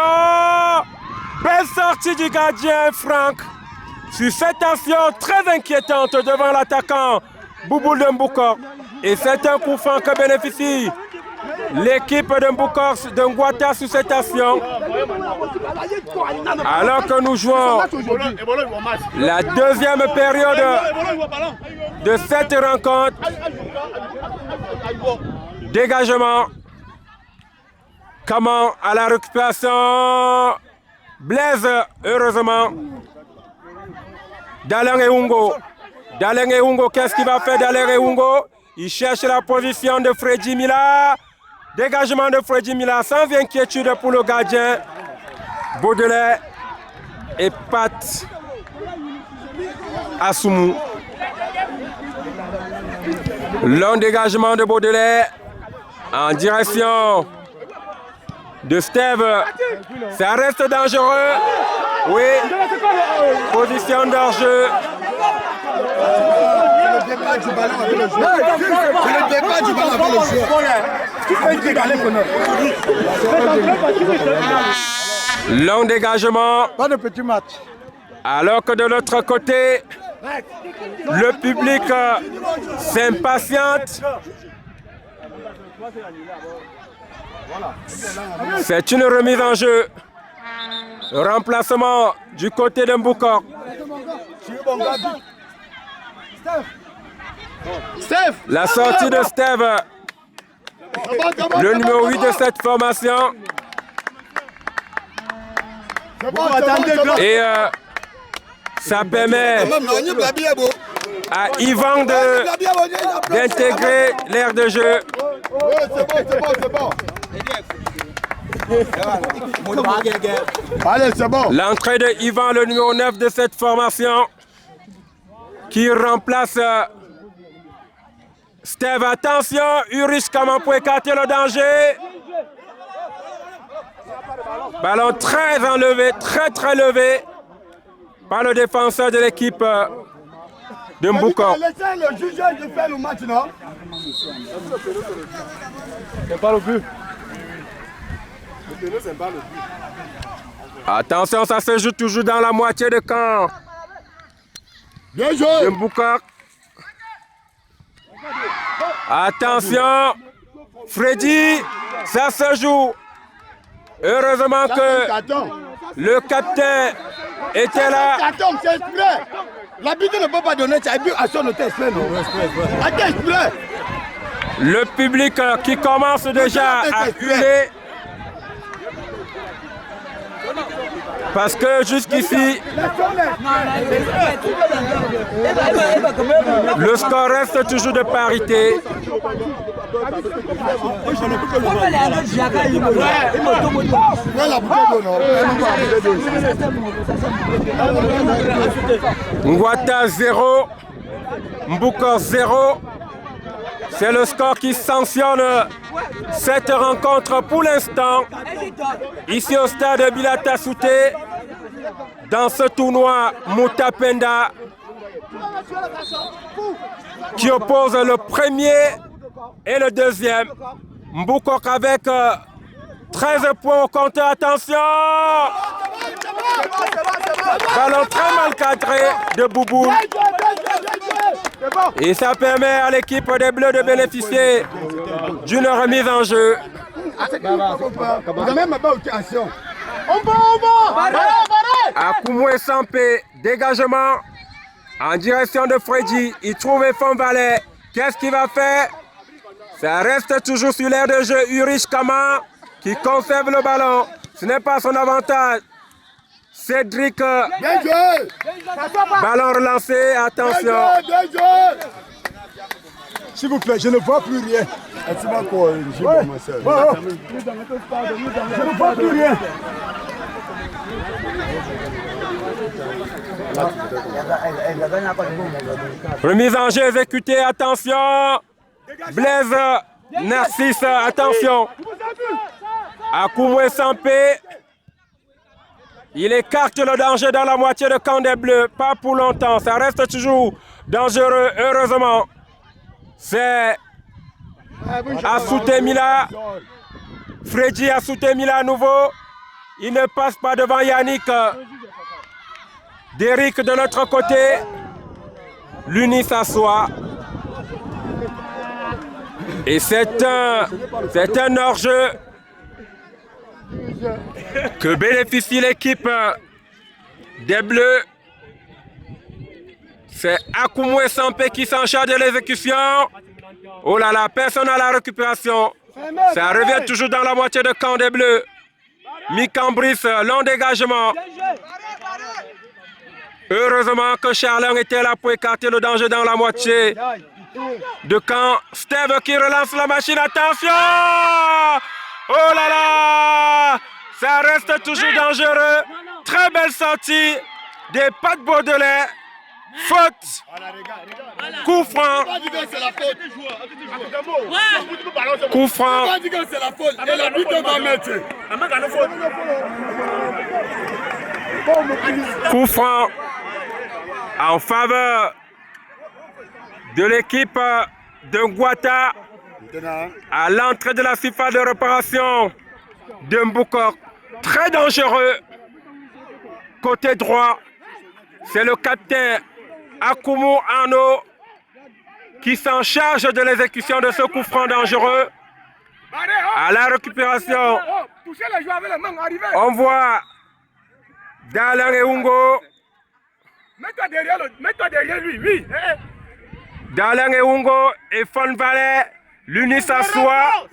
Belle sortie du gardien Franck sur cette action très inquiétante devant l'attaquant Bouboul de Mbouko. Et c'est un coup franc que bénéficie l'équipe de Mbouko de Ngouata sur cette action. Alors que nous jouons la deuxième période de cette rencontre. Dégagement. Comment à la récupération. Blaise, heureusement. Dalen Eungo. Dalen Eungo, qu'est-ce qu'il va faire Dalen Eungo? Il cherche la position de Freddy Mila. Dégagement de Freddy Mila sans inquiétude pour le gardien. Baudelaire et Pat Assoumou. Long dégagement de Baudelaire en direction de Steve. Ça reste dangereux. Oui. Position d'hors-jeu. Le débat du ballon avec le joueur. C'est le débat du ballon avec le joueur. Long dégagement. Pas de petit match. Alors que de l'autre côté, le public s'impatiente. C'est une remise en jeu. Remplacement du côté de Mbouko. La sortie de Steve, le numéro 8 de cette formation. Et ça permet à Yvan d'intégrer l'aire de jeu. Allez, c'est bon. L'entrée de Yvan, le numéro 9 de cette formation, qui remplace Steve. Attention, Urich comment pour écarter le danger. Ballon très enlevé, très levé par le défenseur de l'équipe de Mbouko. Laissez le juge de faire le match, non? C'est pas le but. Attention, ça se joue toujours dans la moitié de camp. Bien joué. De Mbouko. Attention, Freddy, ça se joue. Heureusement que le capitaine était là. Attends, c'est exprès. L'arbitre ne peut pas donner ça. À son hôtel, exprès, non? Attends, exprès. Le public qui commence déjà à hurler. Parce que jusqu'ici, le score reste toujours de parité. Ngouata 0, Mbouko 0. C'est le score qui sanctionne cette rencontre pour l'instant. Ici au stade Bilata Souté, dans ce tournoi Moutapenda, qui oppose le premier et le deuxième. Mbouko avec 13 points au compteur, attention! Ballon très mal cadré de Boubou. Et ça permet à l'équipe des Bleus de bénéficier d'une remise en jeu. Akoumoué Sampé, dégagement en direction de Freddy. Il trouve Fon Valet. Qu'est-ce qu'il va faire? Ça reste toujours sur l'aire de jeu. Urich Kama qui conserve le ballon. Ce n'est pas son avantage. Cédric. Ballon relancé. Attention. S'il vous plaît, je ne vois plus rien. Je ne vois plus rien. Remise en jeu exécutée. Attention. Blaise Narcisse. Attention. Akoumoué Sampé. Il écarte le danger dans la moitié de camp des Bleus. Pas pour longtemps. Ça reste toujours dangereux. Heureusement. C'est Assouté Mila. Freddy Assouté Mila à nouveau. Il ne passe pas devant Yannick. Derrick de l'autre côté. L'Uni s'assoit. Et c'est un hors-jeu que bénéficie l'équipe des Bleus. C'est Akoumoué Sampé qui s'en charge de l'exécution. Oh là là, personne à la récupération. Ça revient toujours dans la moitié de camp des Bleus. Mikambris, long dégagement. Heureusement que Charlin était là pour écarter le danger dans la moitié de camp. Steve qui relance la machine. Attention! Oh là là! Ça reste toujours dangereux. Très belle sortie des Pat Baudelaire. Faute. Coup franc. Coup franc. Coup franc en faveur de l'équipe de Ngouata à l'entrée de la surface de réparation de Mboukok. Très dangereux. Côté droit, c'est le capitaine Akoumou Arnaud qui s'en charge de l'exécution de ce coup franc dangereux. À la récupération, on voit Dalang et Ungo. Mets-toi derrière lui, oui. Dalang et Ungo et Fon Valet. L'Uni s'assoit.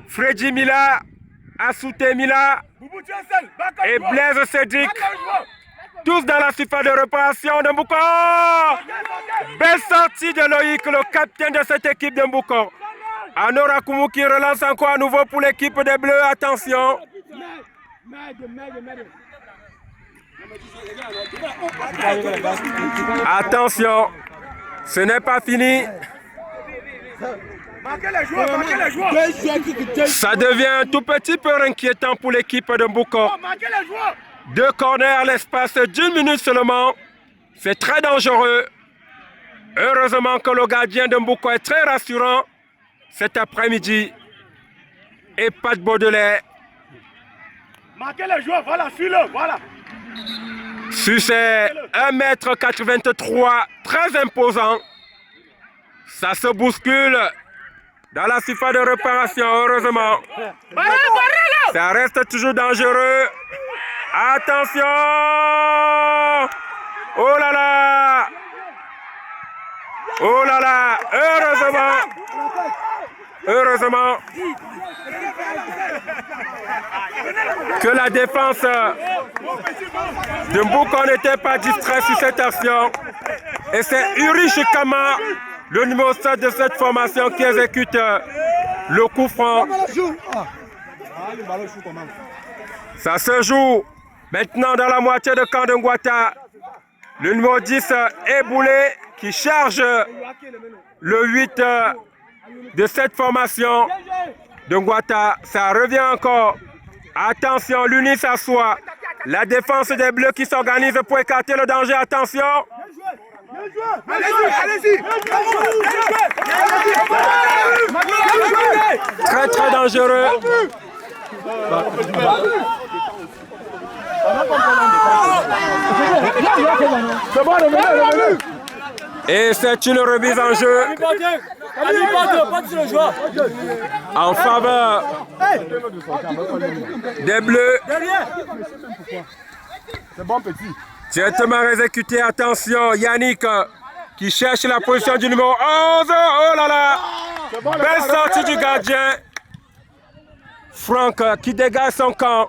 Freddy Mila, Assouté Mila et Blaise Cédric. Tous dans la surface de réparation de Mbouko. Belle sortie de Loïc, le capitaine de cette équipe de Mbouko. Anora Koumou qui relance encore à nouveau pour l'équipe des Bleus. Attention. Attention. Ce n'est pas fini. Ça devient un tout petit peu inquiétant pour l'équipe de Mbouko. 2 corners à l'espace d'1 minute seulement. C'est très dangereux. Heureusement que le gardien de Mbouko est très rassurant cet après-midi. Et Pat Baudelaire. Marquez les joueurs, voilà, suis-le, voilà. Sur ces 1,83 m, très imposant. Ça se bouscule dans la surface de réparation, heureusement. Ça reste toujours dangereux. Attention! Oh là là! Oh là là! Heureusement que la défense de Mbouko n'était pas distraite sur cette action. Et c'est Urich Kama, le numéro 7 de cette formation, qui exécute le coup franc. Ça se joue maintenant dans la moitié de camp de Ngouata. Le numéro 10 Eboulé qui charge le 8 de cette formation de Ngouata. Ça revient encore. Attention, l'Uni s'assoit. La défense des Bleus qui s'organise pour écarter le danger. Attention. Allez-y. Très dangereux. Et c'est une remise en jeu en faveur des Bleus. C'est bon, petit. Directement exécuté, attention, Yannick qui cherche la position du numéro 11. Oh là là! Belle sortie du gardien. Franck qui dégage son camp.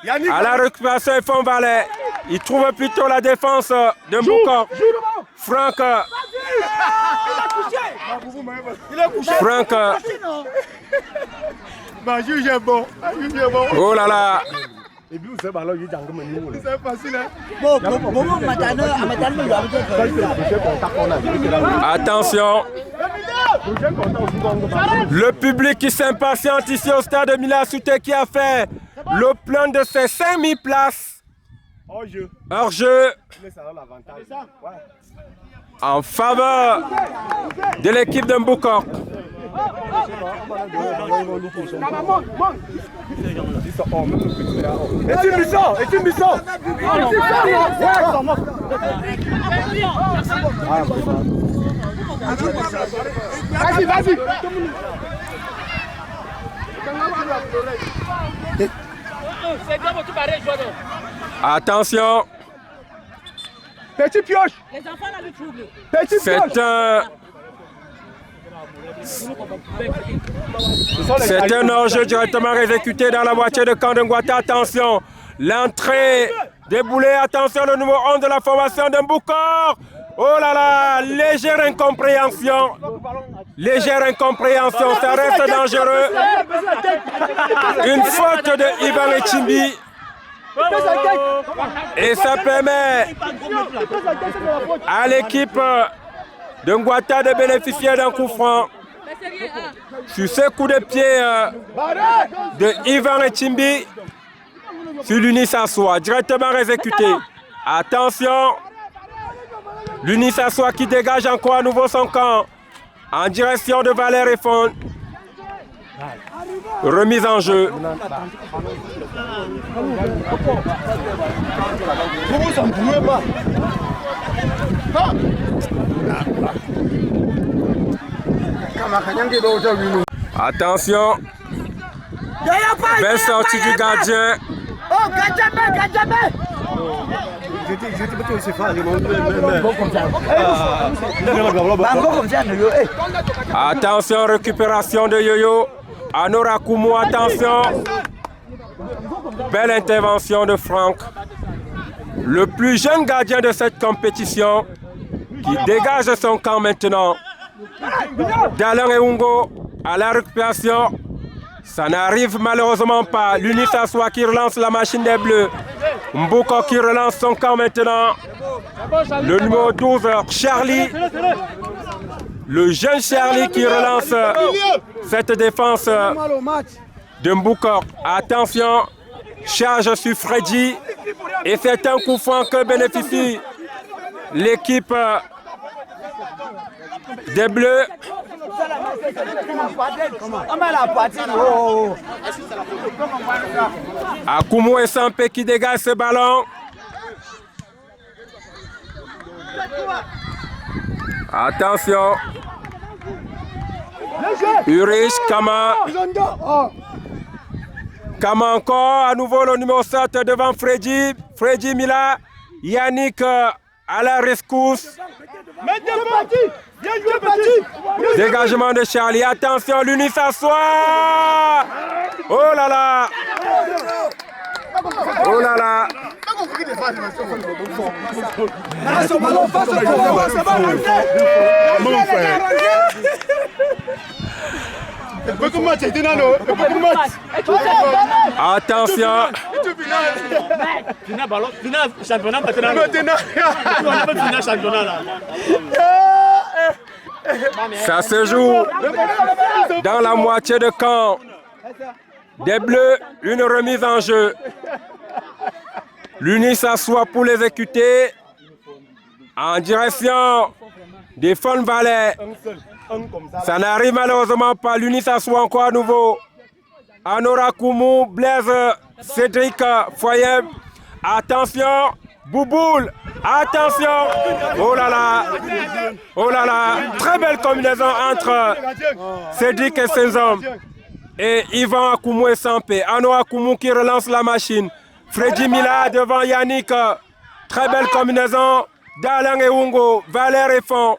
À la récupération, il font valet. Il trouve plutôt la défense de Mbouko. Franck. Franck. Oh là là. Et puis, vous savez, alors, il y a un peu de c'est facile. Attention. Le public qui s'impatiente ici au stade de Mila Souté qui a fait le plein de ses 5000 places. Hors jeu. En faveur de l'équipe de Mbouko. Vas-y, vas-y. Attention. Petit pioche. Les enfants là le trouble. Petit pioche. C'est un hors-jeu directement exécuté dans la moitié de camp de Ngouata. Attention, l'entrée déboulée. Attention, le numéro 11 de la formation de Mbouko. Oh là là, légère incompréhension. Légère incompréhension, ça reste dangereux. Une faute de Ivan Echimbi. Et ça permet à l'équipe de Ngouata de bénéficier d'un coup franc. Sur ce coup de pied de Ivan Echimbi, sur l'Unis Assoa, directement exécuté. Attention, l'Unis Assoa qui dégage encore à nouveau son camp en direction de Valère Efon. Remise en jeu. Attention. Belle sortie du gardien. Attention, récupération de Yoyo. Anora Koumou, attention. Belle intervention de Franck. Le plus jeune gardien de cette compétition qui dégage son camp maintenant. Dallin et Ungo à la récupération. Ça n'arrive malheureusement pas. L'Unis Assoa qui relance la machine des Bleus. Mbouko qui relance son camp maintenant. Le numéro 12, Charlie. Le jeune Charlie qui relance cette défense de Mbouko. Attention, charge sur Freddy. Et c'est un coup franc que bénéficie l'équipe des Bleus. Akoumou et Sampé qui dégagent ce ballon. Attention. Urich, Kama. Kama encore, à nouveau le numéro 7 devant Freddy. Freddy Mila. Yannick à la rescousse. Dégagement de Charlie. Attention, l'Unis Assoa. Oh là là. Oh là là. Attention. Ça se joue dans la moitié de camp des Bleus. Une remise en jeu. L'Unis Assoa pour l'exécuter en direction des Fon Valais. Ça n'arrive malheureusement pas. L'Unis Assoa encore à nouveau Anora Koumou, Blaise, Cédric Foyem. Attention, Bouboule. Attention. Oh là là. Oh là là. Très belle combinaison entre Cédric et Senzom. Et Yvan Akoumou et Sampé. Anora Koumou qui relance la machine. Freddy Mila devant Yannick. Très belle combinaison. Dalang et Ungo. Valère et Fond.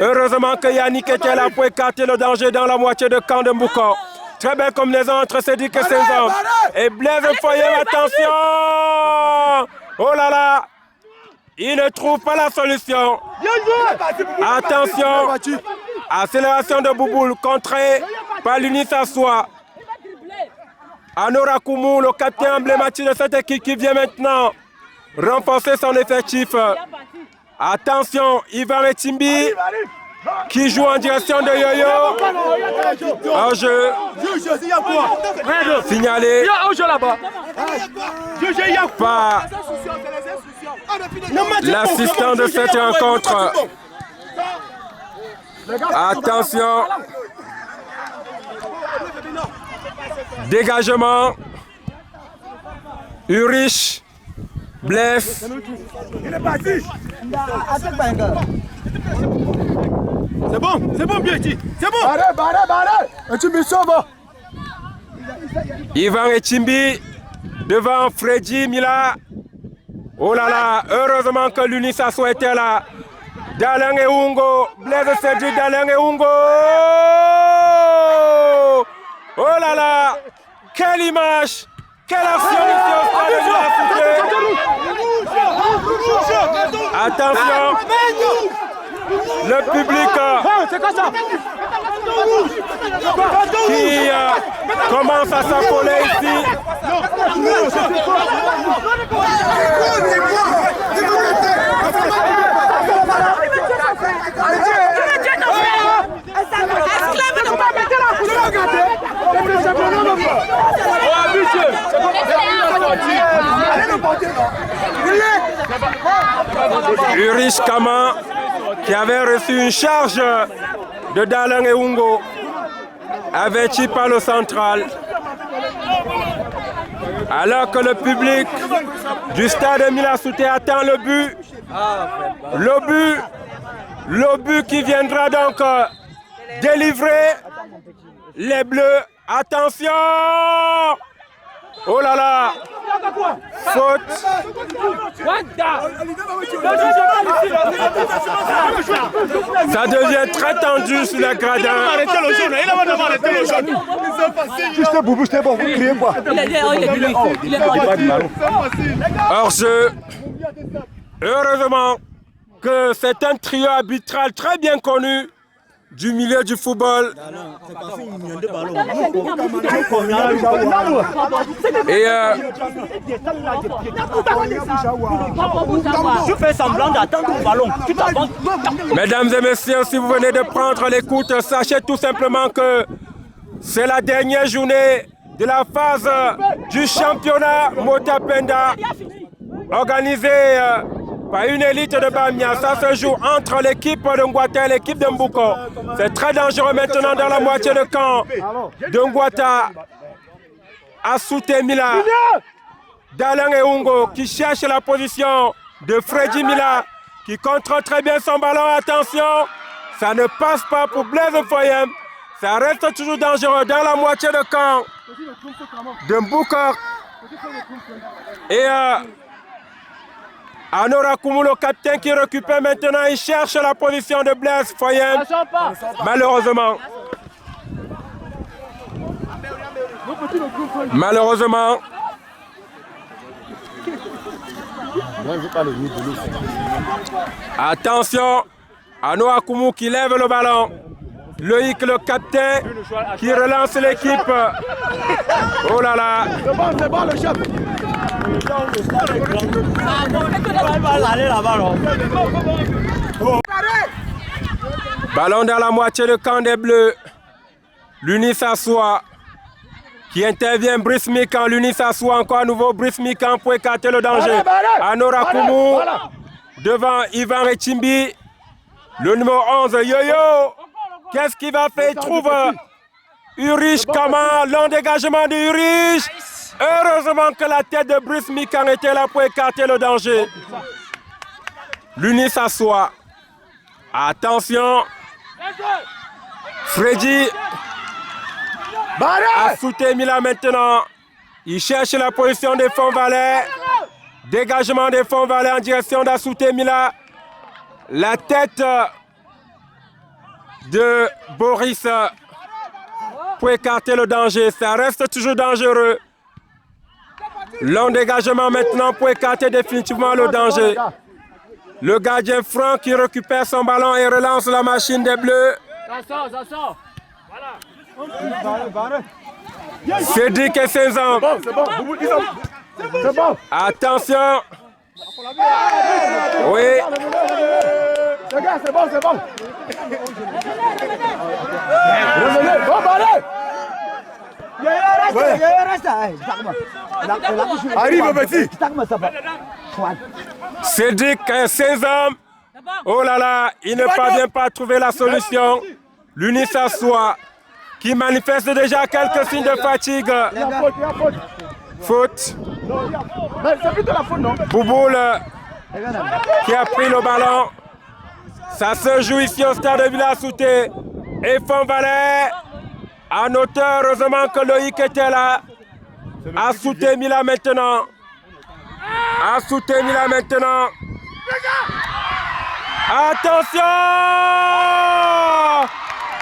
Heureusement que Yannick était là pour écarter le danger dans la moitié de camp de Mbouko. Très belle combinaison entre Cédric et Senzom. Et Blaise Foyem, attention. Oh là là. Il ne trouve pas la solution. Attention. Accélération de Bouboule contrée par l'Unis Assoua. Anora Koumou, le capitaine emblématique de cette équipe qui vient maintenant renforcer son effectif. Attention, Ivan Etimbi qui joue en direction de Yo-Yo. Un jeu signalé par l'assistant de cette rencontre. Attention. Dégagement. Urich. Blaise. C'est bon, Bieti. C'est bon. Ivan Etimbi devant Freddy Mila. Oh là là, heureusement que l'Unis Assoua était là. Dalang et Ungo, Blaise Cédric, Dalang et Ungo. Oh là là, quelle image, quelle action ici au stade de la Cité. Attention, le public qui commence à s'affoler ici. Urich Kama qui avait reçu une charge de Dalang et Ungo, averti par le central. Alors que le public du stade Mila Souté attend le but. Le but qui viendra donc délivrer les Bleus. Attention! Oh là là! Faute! Ça devient très tendu sur la gradin. Juste Boubou, c'était bon, vous criez quoi? Hors-jeu. Heureusement que c'est un trio arbitral très bien connu du milieu du football. Et tu fais semblant d'attendre le ballon. Tu t'avances. Mesdames et messieurs, si vous venez de prendre l'écoute, sachez tout simplement que c'est la dernière journée de la phase du championnat Motapenda organisé par une élite de Bamia. Ça se joue entre l'équipe de Ngwata et l'équipe de Mbouko. C'est très dangereux maintenant dans la moitié de camp de Ngwata. Assoute Mila. Dalang et Ungo qui cherche la position de Freddy Mila qui contrôle très bien son ballon. Attention, ça ne passe pas pour Blaise Foyem. Ça reste toujours dangereux dans la moitié de camp de Mbouko. Et Anora Koumou, le capitaine qui récupère maintenant, il cherche la position de Blaise Foyem. Malheureusement. Attention, Anora Koumou qui lève le ballon. Loïc, le capitaine, qui relance l'équipe. Oh là là. C'est bon, le chef. Ballon dans la moitié de camp des Bleus. L'Unis Assoua qui intervient. Brice Mikan. L'Unis Assoua encore à nouveau. Brice Mikan pour écarter le danger. Anora Koumou devant Ivan Etimbi. Le numéro 11, Yo-Yo. Qu'est-ce qu'il va faire? Il trouve Urich Kama, long dégagement de Urich. Heureusement que la tête de Brice Mikan était là pour écarter le danger. L'Uni s'assoit. Attention. Freddy Assouté Mila maintenant. Il cherche la position des fonds valets. Dégagement des fonds valets en direction d'Assouté Mila. La tête de Boris pour écarter le danger. Ça reste toujours dangereux. Long dégagement maintenant pour écarter définitivement le danger. Le gardien Franck qui récupère son ballon et relance la machine des Bleus. Ça sort. Voilà. Cédric et 16 ans. C'est bon. Attention. Oui. C'est bon. Revenez. Bon, allez. Arrive, petit. Cédric, 16 ans. Oh là là, il ne parvient pas à trouver la solution. L'Uni s'assoit, qui manifeste déjà quelques signes de fatigue. Faute. C'est plutôt la faute, non? Bouboule qui a pris le ballon. Ça se joue ici au stade de Villa-Assouté. Et Fonvalais en hauteur. Heureusement que Loïc était là. Assouté Mila maintenant. Assouté Mila maintenant. Attention!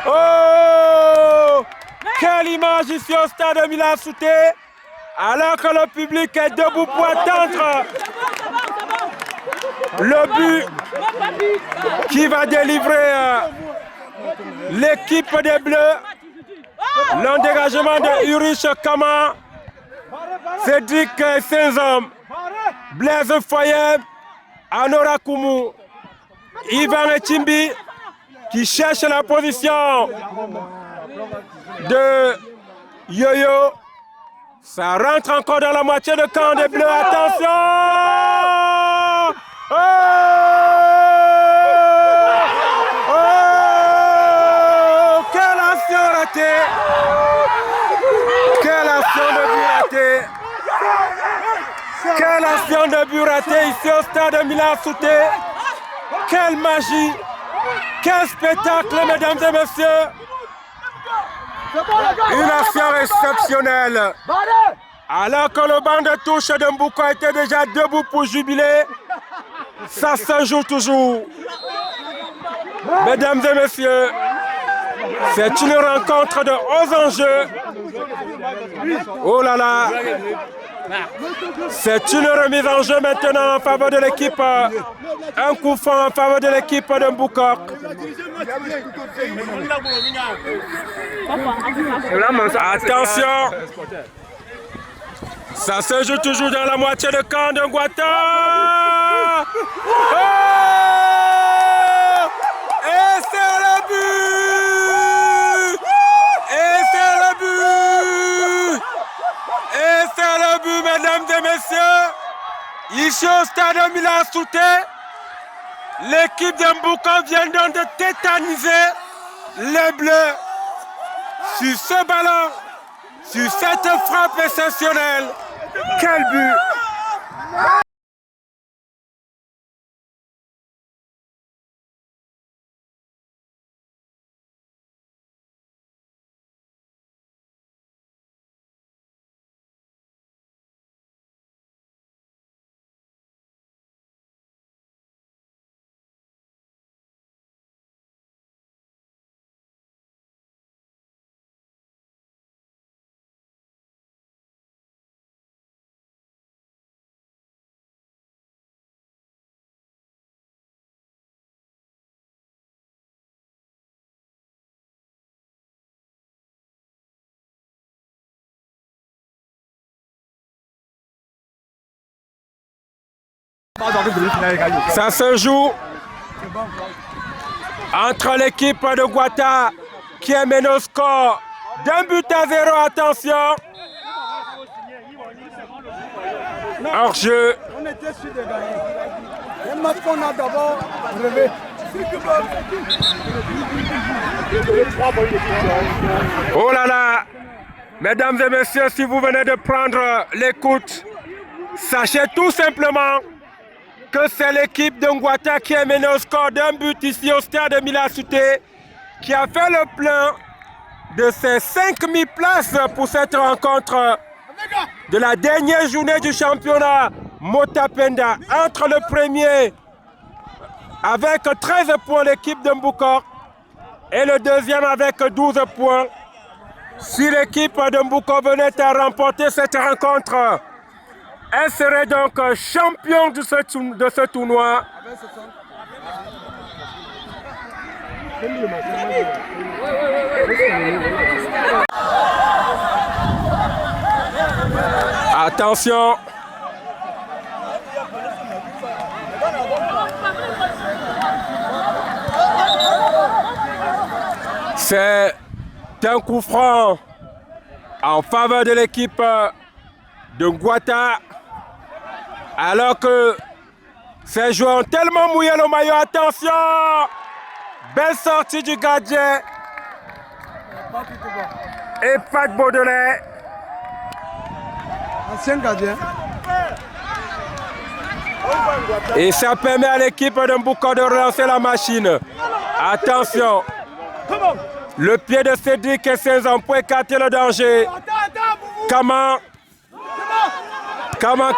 Oh! Quelle image ici au stade de Villa-Assouté. Alors que le public est debout pour attendre le but qui va délivrer l'équipe des Bleus. Le dégagement de Urich Kama, Cédric Saint-Homme, Blaise Foyem, Anora Koumou, Ivan Etimbi qui cherche la position de Yo-Yo. Ça rentre encore dans la moitié de camp des Bleus. Attention! Oh! Oh! Quelle action ratée! Quelle action de but ratée! Quelle action de but ratée ici au stade de Villa-Assouté! Quelle magie! Quel spectacle, mesdames et messieurs! Une action exceptionnelle. Alors que le banc de touche de Mbouko était déjà debout pour jubiler, ça se joue toujours. Mesdames et messieurs, c'est une rencontre de hauts enjeux. Oh là là! C'est une remise en jeu maintenant en faveur de l'équipe. Un coup franc en faveur de l'équipe de Mbouko. Attention! Ça se joue toujours dans la moitié de camp de Ngouata. Oh! Et c'est le but! Et c'est le but! Et c'est le but, mesdames et messieurs! Ici au stade de Villa-Assouté, l'équipe de Mbouko vient donc de tétaniser les Bleus sur ce ballon, sur cette frappe exceptionnelle. Quel but! Ça se joue entre l'équipe de Ngouata qui est menée au score d'1-0. Attention. Hors jeu. On était sûr de gagner. Un match qu'on a d'abord rêvé. Oh là là! Mesdames et messieurs, si vous venez de prendre l'écoute, sachez tout simplement que c'est l'équipe de Ngwata qui est menée au score d'un but ici au stade de Mila-Souté, qui a fait le plein de ses 5000 places pour cette rencontre de la dernière journée du championnat Motapenda. Entre le premier avec 13 points l'équipe de Mbukor et le deuxième avec 12 points. Si l'équipe de Mbukor venait à remporter cette rencontre, elle serait donc champion de ce tournoi. Attention. C'est un coup franc en faveur de l'équipe de Ngwata. Alors que ces joueurs ont tellement mouillé le maillot. Attention! Belle sortie du gardien. Et Pat Baudelaire. Ancien gardien. Et ça permet à l'équipe de Mbukor de relancer la machine. Attention. Le pied de Cédric et ses hommes pour écarter le danger. Kama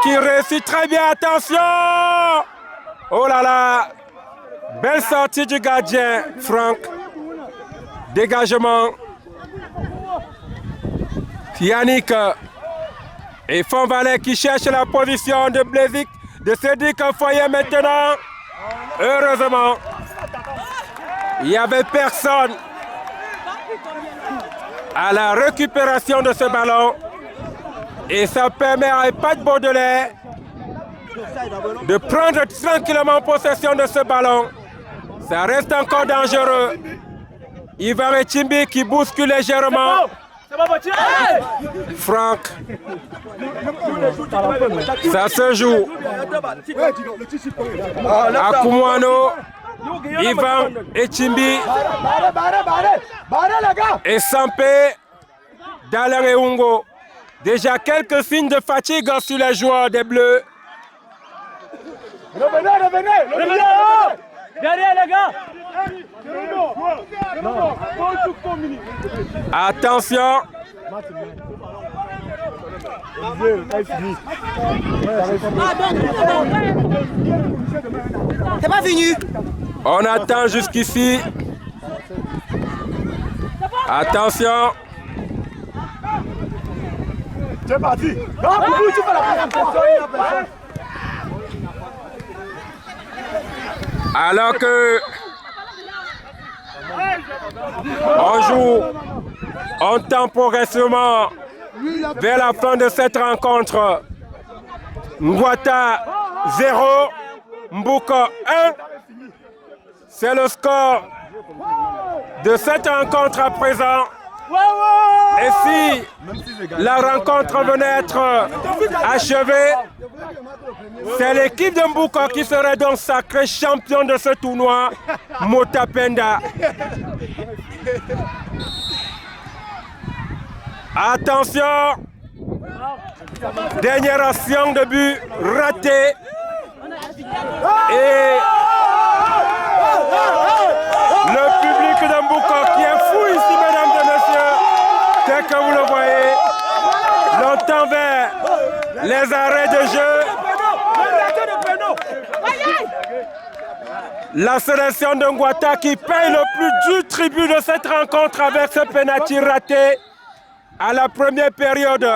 qui réussit très bien. Attention. Oh là là. Belle sortie du gardien, Franck. Dégagement. Yannick et Fonvalet qui cherche la position de Blaisic, de Cédric Foyer maintenant. Heureusement, il n'y avait personne à la récupération de ce ballon. Et ça permet à Pat Baudelaire de prendre tranquillement possession de ce ballon. Ça reste encore dangereux. Ivan Echimbi qui bouscule légèrement. Franck. Ça se joue. Akumwano, Ivan Echimbi et Sampé d'Alain Eungo. Déjà quelques signes de fatigue sur les joueurs des Bleus. Revenez. Derrière les gars. Attention. C'est pas fini. On attend jusqu'ici. Attention. C'est parti. Alors que on joue, on tend progressivement vers la fin de cette rencontre. Ngwata 0, Mbukor 1. C'est le score de cette rencontre à présent. Et si la rencontre venait être achevée, c'est l'équipe de Mbukor qui serait donc sacrée champion de ce tournoi Motapenda. Attention, dernière action de but ratée. Et le public de Mbukor qui est fou ici, mesdames et messieurs, tel que vous le voyez, l'entend vers les arrêts de jeu. La sélection de Ngwata qui paye le plus dur tribut de cette rencontre avec ce penalty raté à la première période.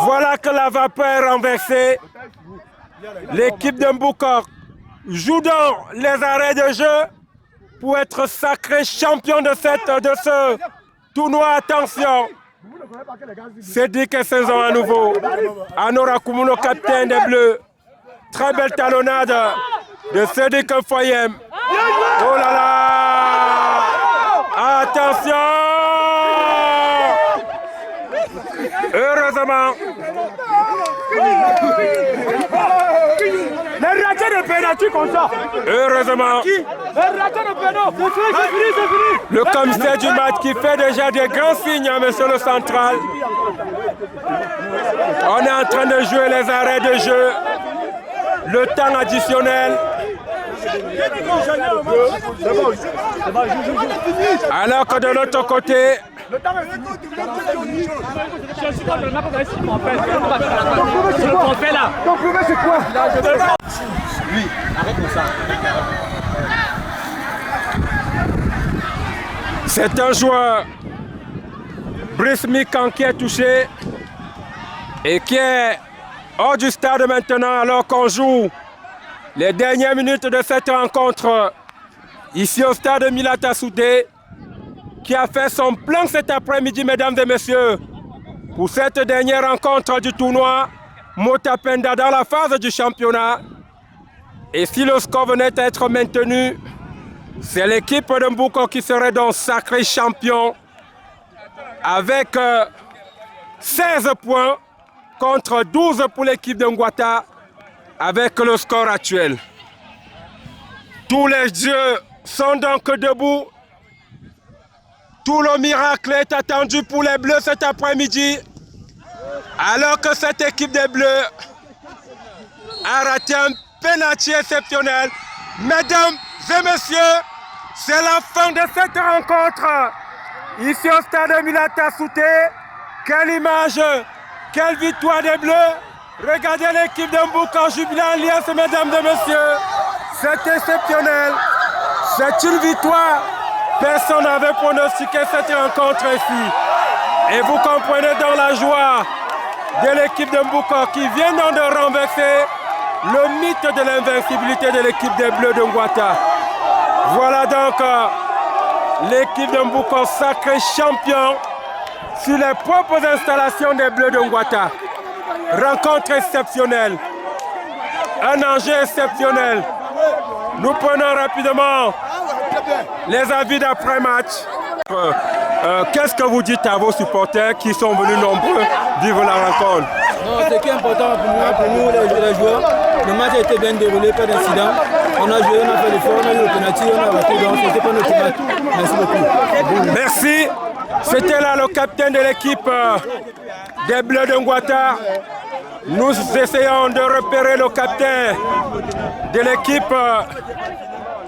Voilà que la vapeur est renversée. L'équipe de Mbukor joue dans les arrêts de jeu pour être sacré champion de ce tournoi. Attention, Cédric et Saison à nouveau. Anora Kumuno, capitaine des Bleus. Très belle talonnade de Cédric Foyem. Oh là là! Attention! Heureusement. Les ratés de pénalty comme ça. Heureusement. Le commissaire du match qui fait déjà des grands signes, monsieur le central. On est en train de jouer les arrêts de jeu. Le temps additionnel. Alors que de l'autre côté, c'est un joueur, Brice Mikan, qui est touché et qui est hors du stade maintenant alors qu'on joue les dernières minutes de cette rencontre ici au stade Milata Soudé, qui a fait son plan cet après-midi, mesdames et messieurs, pour cette dernière rencontre du tournoi Motapenda dans la phase du championnat. Et si le score venait à être maintenu, c'est l'équipe de Mbouko qui serait donc sacré champion avec 16 points contre 12 pour l'équipe de Ngwata avec le score actuel. Tous les jeux sont donc debout. Tout le miracle est attendu pour les Bleus cet après-midi, alors que cette équipe des Bleus a raté un pénalty exceptionnel. Mesdames et messieurs, c'est la fin de cette rencontre ici au stade Milata Soudé. Quelle image, quelle victoire des Bleus. Regardez l'équipe de Mbouko jubilant l'Alias, mesdames et messieurs. C'est exceptionnel. C'est une victoire. Personne n'avait pronostiqué cette rencontre ici. Et vous comprenez dans la joie de l'équipe de Mbouko qui vient donc de renverser le mythe de l'invincibilité de l'équipe des Bleus de Ngwata. Voilà donc l'équipe de Mbouko sacré champion sur les propres installations des Bleus de Ngwata. Rencontre exceptionnelle, un enjeu exceptionnel. Nous prenons rapidement les avis d'après-match. Qu'est-ce que vous dites à vos supporters qui sont venus nombreux vivre la rencontre? Ce qui est important pour nous les joueurs, le match a été bien déroulé, pas d'incident. On a joué, on a fait l'effort, on a eu le penalty, on a raté, donc c'était pas notre match. Merci beaucoup. Merci. C'était là le capitaine de l'équipe des Bleus de Ngwata. Nous essayons de repérer le capitaine de l'équipe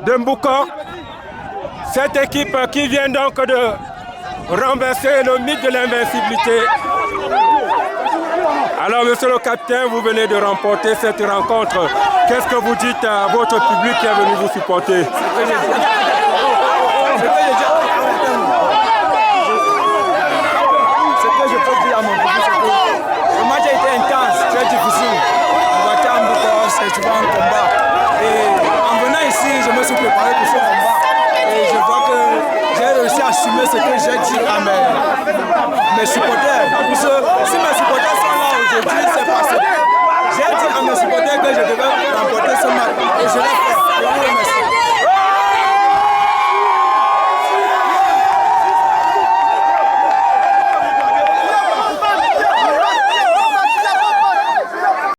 de Mbouko. Cette équipe qui vient donc de renverser le mythe de l'invincibilité. Alors, monsieur le capitaine, vous venez de remporter cette rencontre. Qu'est-ce que vous dites à votre public qui est venu vous supporter? Le match a été intense, très difficile. On va attendre encore, c'est souvent un combat. Et en venant ici, je me suis préparé pour ce combat. Et je vois que j'ai réussi à assumer ce que j'ai dit à mes supporters. Parce que si mes supporters sont là aujourd'hui, c'est parce que j'ai dit à mes supporters que je devais remporter ce match. Et je l'ai